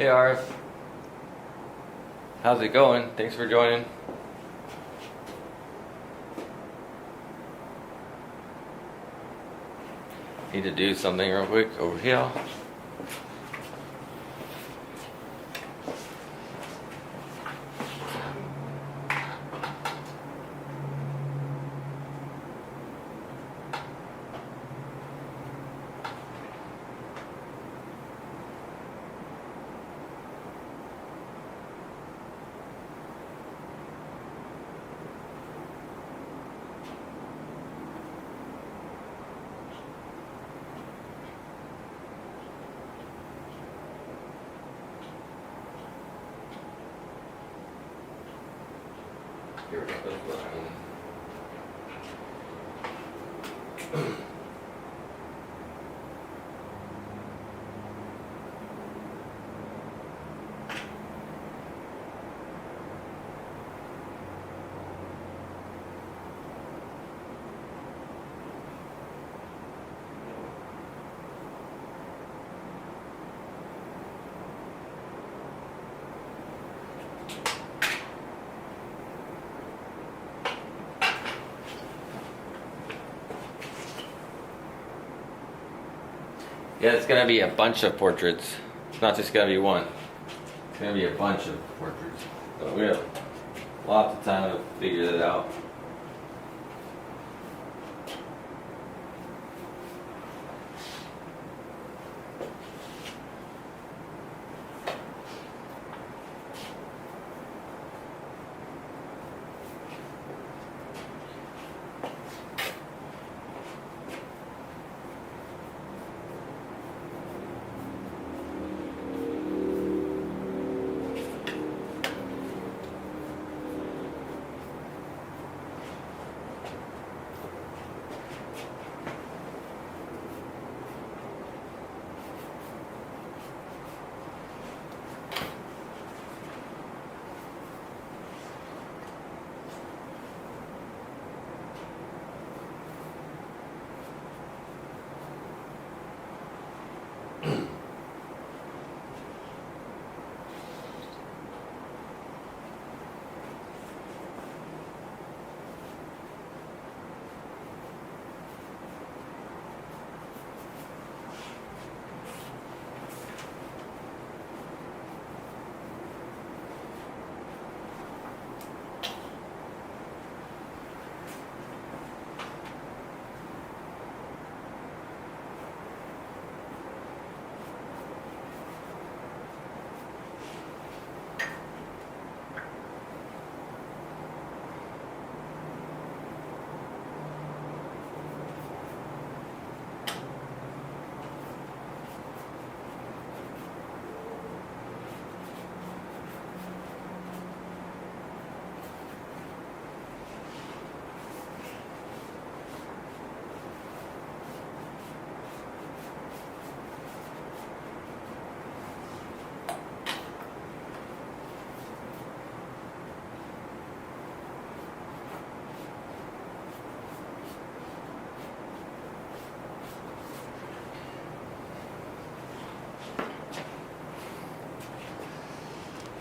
Hey Arif, how's it going? Thanks for joining. Need to do something real quick over here. Here we go. Yeah, it's gonna be a bunch of portraits. It's not just gonna be one. It's gonna be a bunch of portraits. So we have lots of time to figure that out.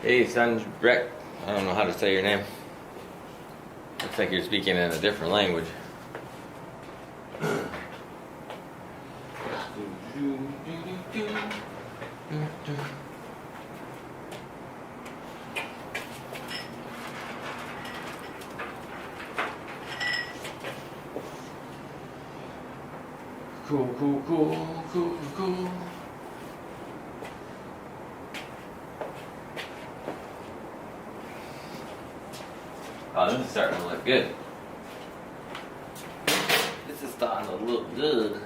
Hey, Sanjbrek. I don't know how to say your name. Looks like you're speaking in a different language. Cool. Oh, this is starting to look good. This is starting to look good.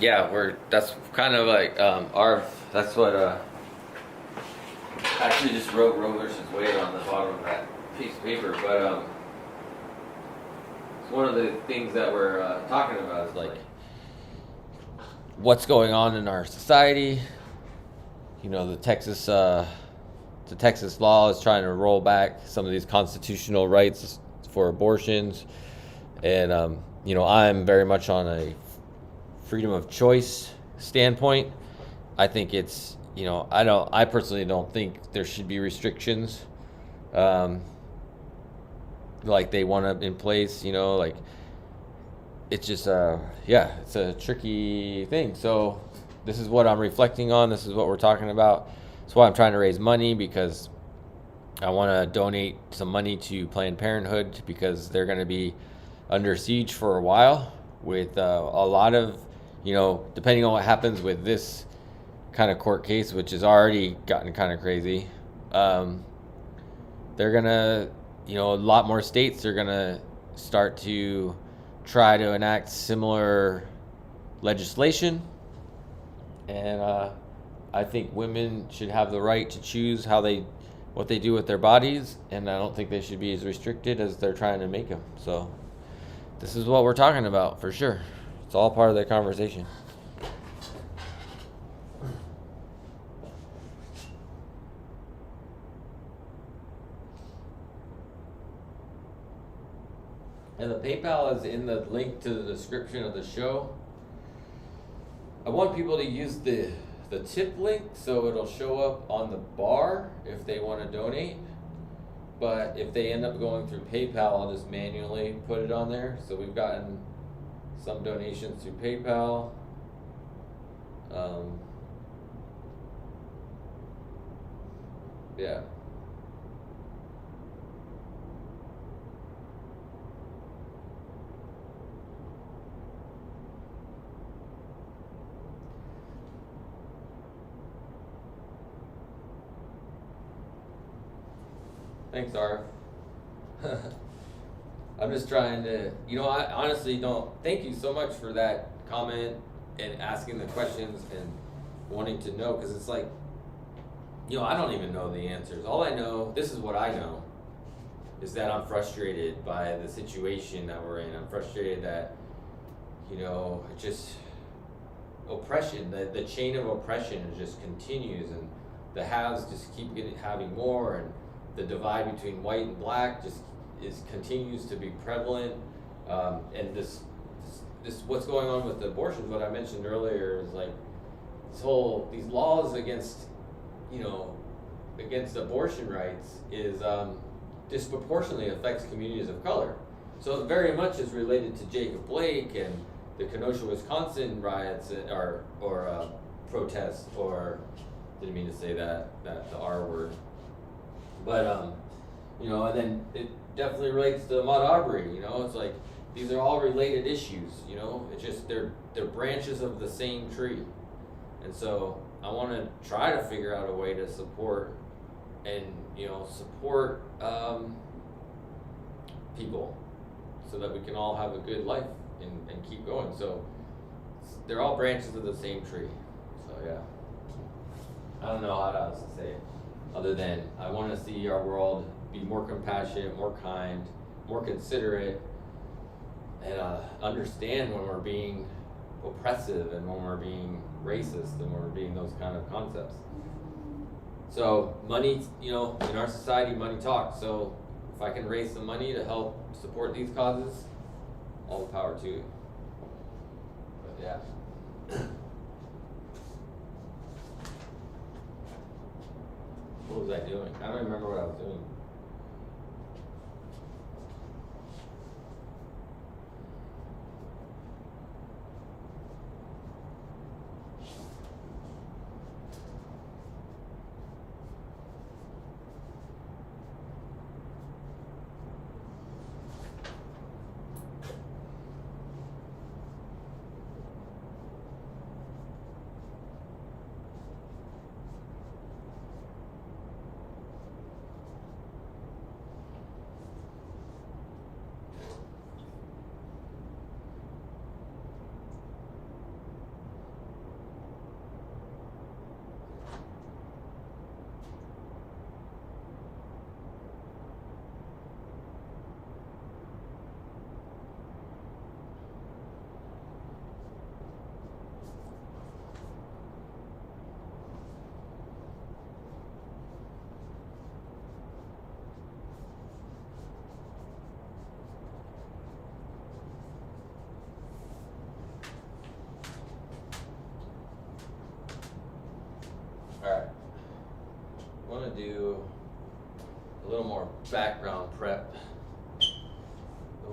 yeah, that's kind of like our that's what I actually just wrote Roe versus Wade on the bottom of that piece of paper, but it's one of the things that we're talking about is like what's going on in our society. You know, the Texas law is trying to roll back some of these constitutional rights for abortions, and you know, I'm very much on a freedom of choice standpoint. I think it's, you know, I personally don't think there should be restrictions, um, like they want to in place. You know, like it's just yeah, it's a tricky thing. So this is what I'm reflecting on. This is what we're talking about. That's why I'm trying to raise money, because I want to donate some money to Planned Parenthood, because they're going to be under siege for a while with a lot of, you know, depending on what happens with this kind of court case, which has already gotten kind of crazy. They're going to, you know, a lot more states are going to start to try to enact similar legislation. And I think women should have the right to choose what they do with their bodies, and I don't think they should be as restricted as they're trying to make them. So this is what we're talking about for sure. It's all part of the conversation. And the PayPal is in the link to the description of the show. I want people to use the tip link so it'll show up on the bar if they want to donate. But if they end up going through PayPal, I'll just manually put it on there. So we've gotten some donations through PayPal. Yeah. Thanks, Arf. I'm just trying to, you know, I honestly don't. Thank you so much for that comment and asking the questions and wanting to know, because it's like, you know, I don't even know the answers. All I know, this is what I know, is that I'm frustrated by the situation that we're in. I'm frustrated that, you know, just oppression, the chain of oppression just continues, and the haves just keep having more, and the divide between white and black just continues to be prevalent. And this what's going on with the abortions, what I mentioned earlier, is like these laws against, you know, against abortion rights is disproportionately affects communities of color. So it very much is related to Jacob Blake and the Kenosha, Wisconsin riots or protests, or didn't mean to say that the R word. But you know, and then it definitely relates to Ahmaud Arbery. You know, it's like these are all related issues. You know, it's just they're branches of the same tree, and so I want to try to figure out a way to support and, you know, support people so that we can all have a good life and keep going. So they're all branches of the same tree. So yeah, I don't know how else to say it other than I want to see our world be more compassionate, more kind, more considerate, and understand when we're being oppressive and when we're being racist and when we're being those kind of concepts. So money, you know, in our society, money talks. So if I can raise some money to help support these causes, all the power to it. But yeah. What was I doing? I don't remember what I was doing.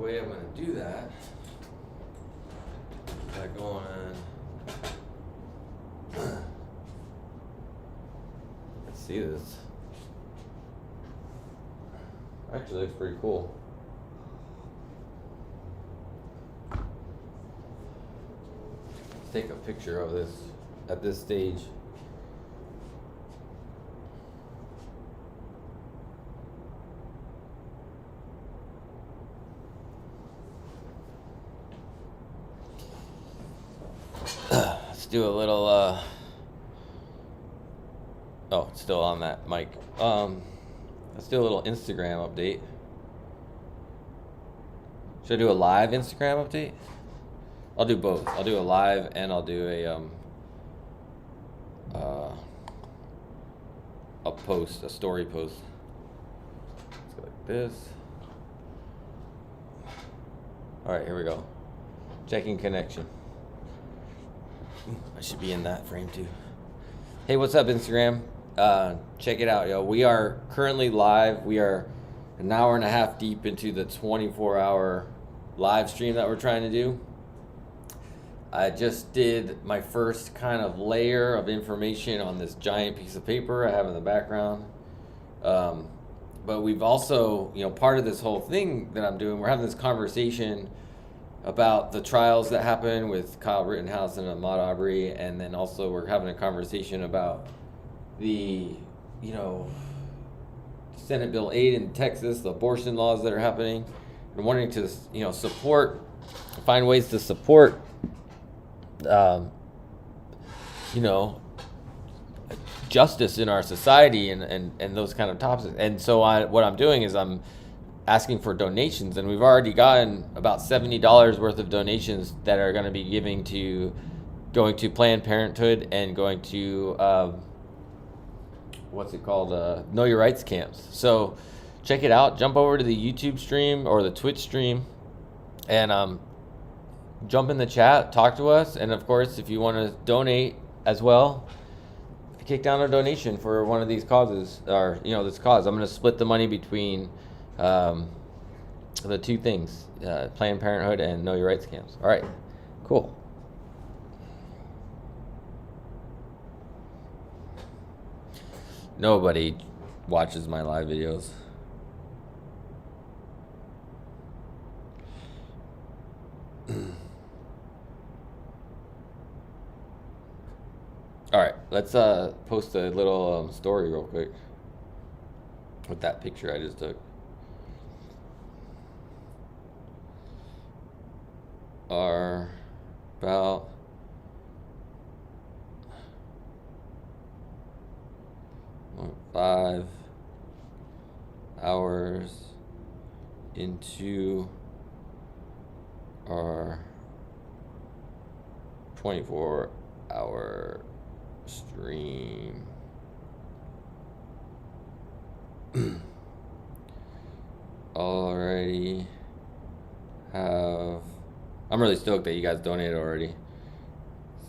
way I'm going to do that is by going let's see this. Actually looks pretty cool. Let's take a picture of this at this stage. Let's do a little oh, it's still on that mic. Let's do a little Instagram update. Should I do a live Instagram update? I'll do both. I'll do a live and I'll do a post, a story post. Let's go like this. All right, here we go. Checking connection. I should be in that frame too. Hey, what's up, Instagram? Check it out, yo. We are currently live. We are an hour and a half deep into the 24-hour live stream that we're trying to do. I just did my first kind of layer of information on this giant piece of paper I have in the background. But we've also, part of this whole thing that I'm doing, we're having this conversation about the trials that happened with Kyle Rittenhouse and Ahmaud Arbery, and then also we're having a conversation about the, Senate Bill 8 in Texas, the abortion laws that are happening, and wanting to, find ways to support, justice in our society and those kind of topics. And so what I'm doing is I'm asking for donations, and we've already gotten about $70 worth of donations that are going to be going to Planned Parenthood and going to Know Your Rights camps. So check it out. Jump over to the YouTube stream or the Twitch stream and jump in the chat, talk to us, and of course, if you want to donate as well, kick down a donation for one of these causes, or this cause. I'm going to split the money between the two things, Planned Parenthood and Know Your Rights camps. All right, cool. Nobody watches my live videos. All right, let's post a little story real quick with that picture I just took. Are about what, 5 hours into our 24-hour stream. Already have, I'm really stoked that you guys donated already.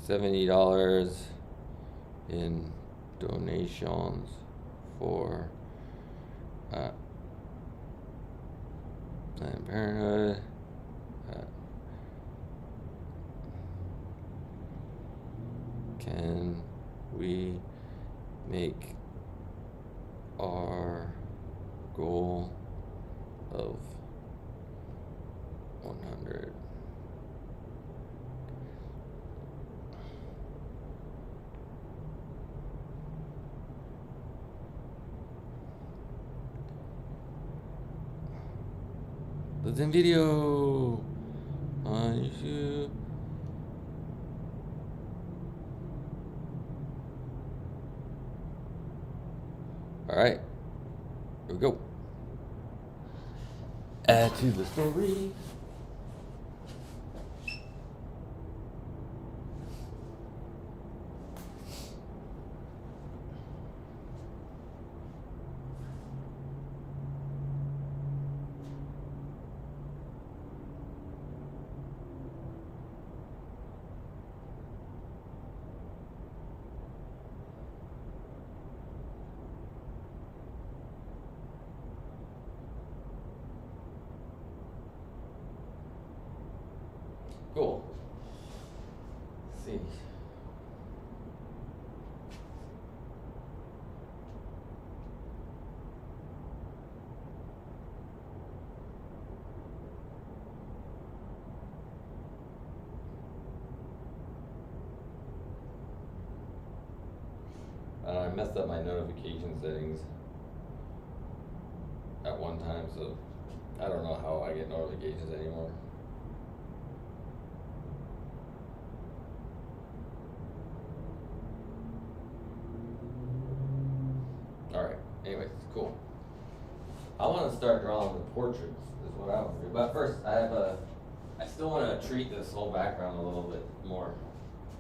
$70 in donations for Planned Parenthood. Can we make our goal of 100? Let's in video on YouTube. All right, here we go. Add to the story. Cool. Let's see. I messed up my notification settings at one time, so I don't know how I get notifications anymore. Alright, anyways, cool. I want to start drawing the portraits, is what I want to do. But first, I still want to treat this whole background a little bit more.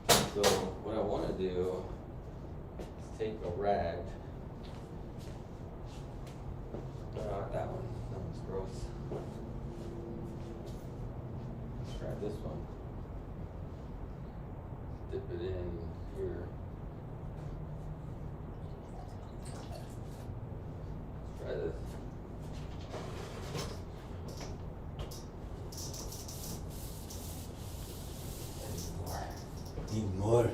So, what I want to do is take a rag. No, not that one. That one's gross. Let's try this one. Dip it in here. Let's try this. Need more.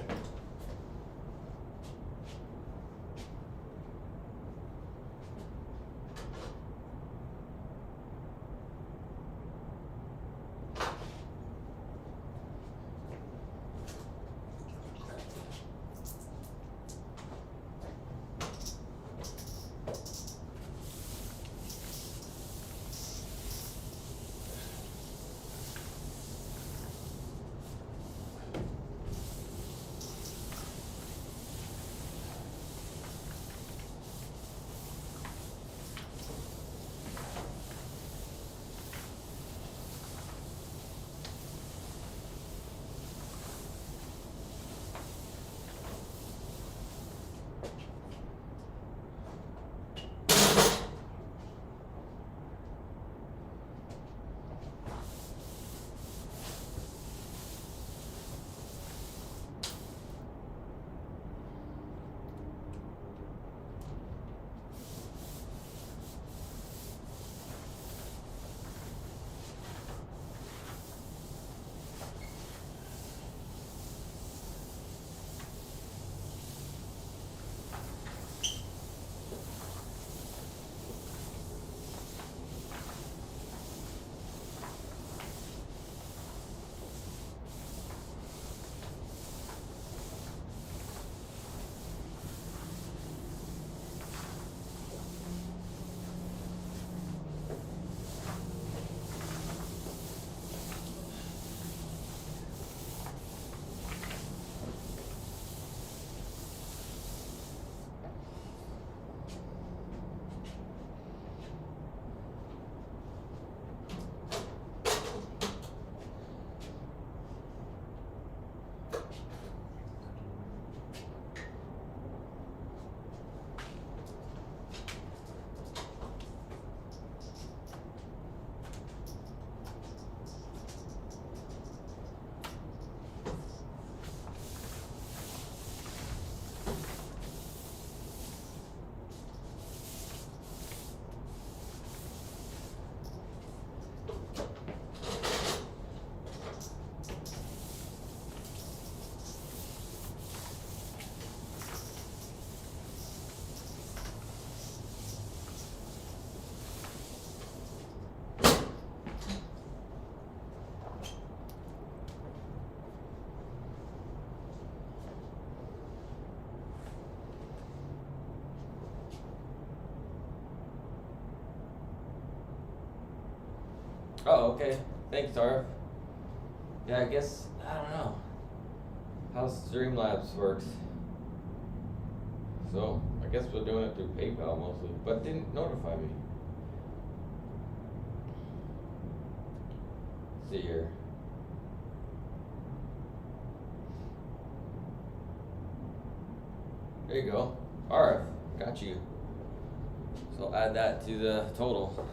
Oh, okay. Thanks, Tarv. Yeah, I guess, I don't know how Streamlabs works. So, I guess we're doing it through PayPal mostly, but didn't notify me. Let's see here. There you go. Alright, got you. So I'll add that to the total.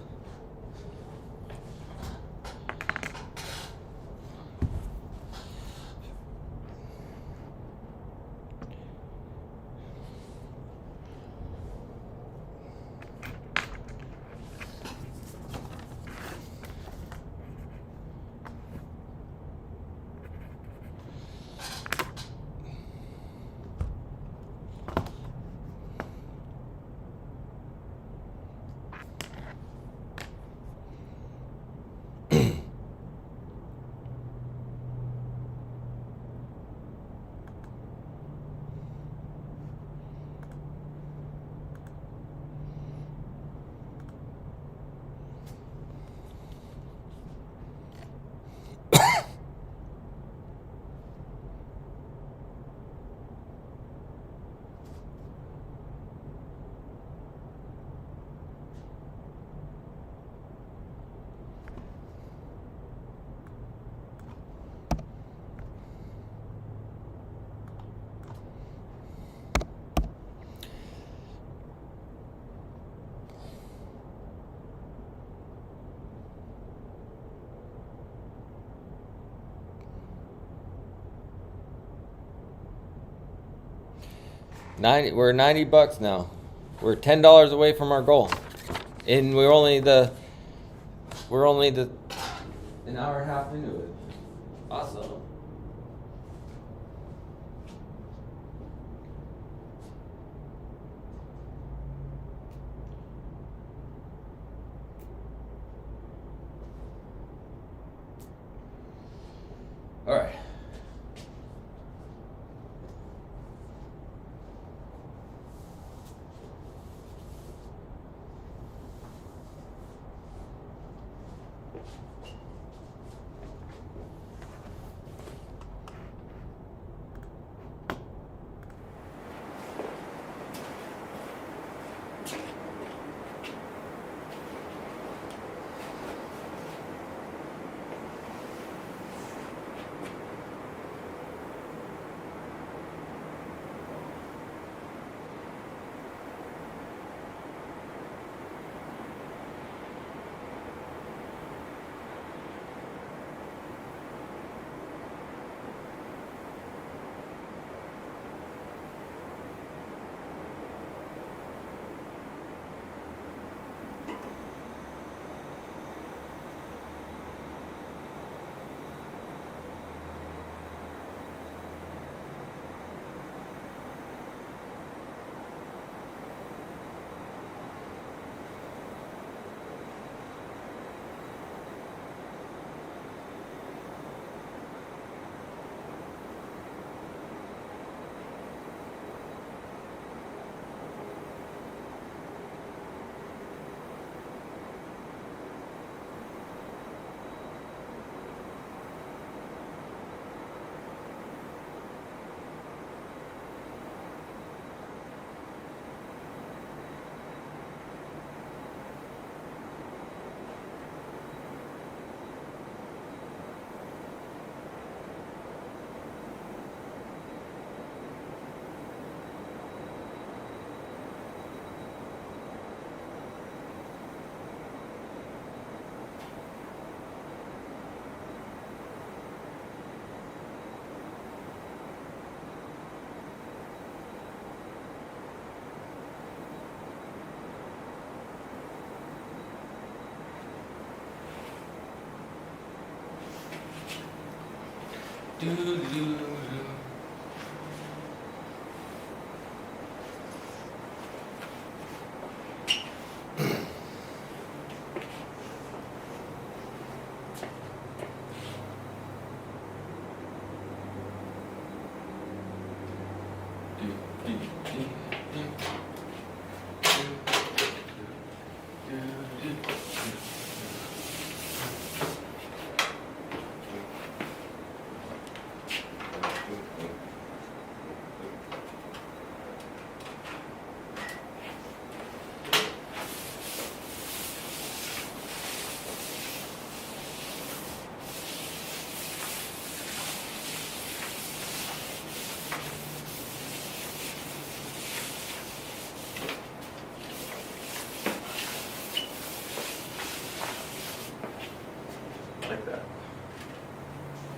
We're $90 now. We're $10 away from our goal, and we're only an hour and a half into it. Awesome. All right.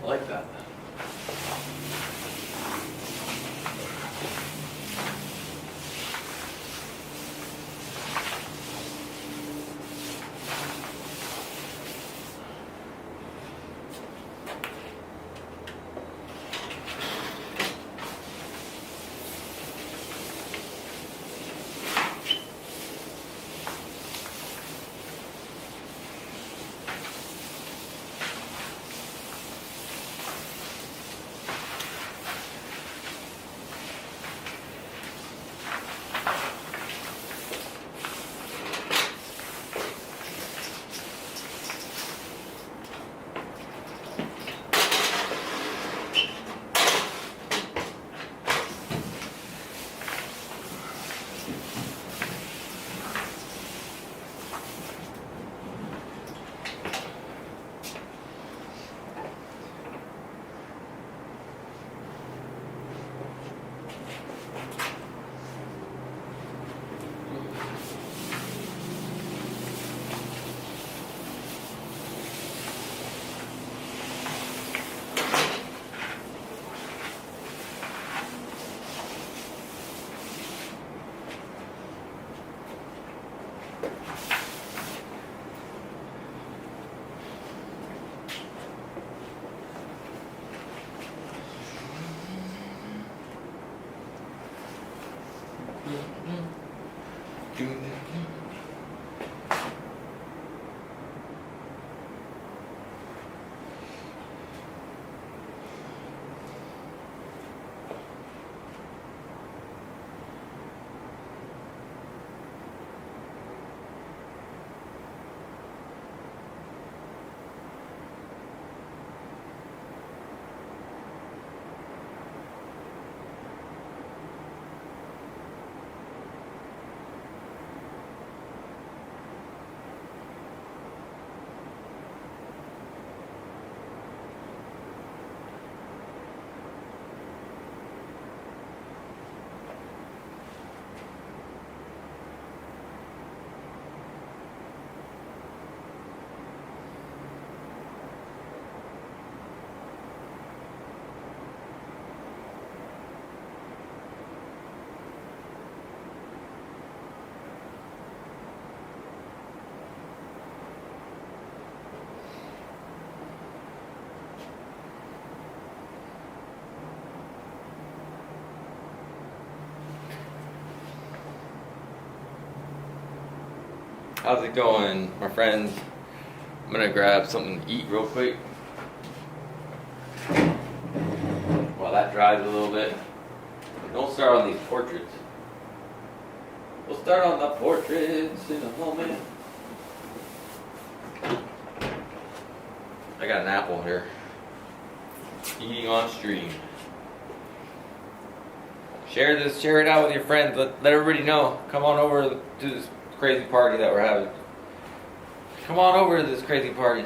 I like that. How's it going, my friends? I'm gonna grab something to eat real quick while that dries a little bit. Don't start on these portraits. We'll start on the portraits in a moment. I got an apple here. Eating on stream. Share this, share it out with your friends. Let everybody know. Come on over to this crazy party that we're having. Come on over to this crazy party.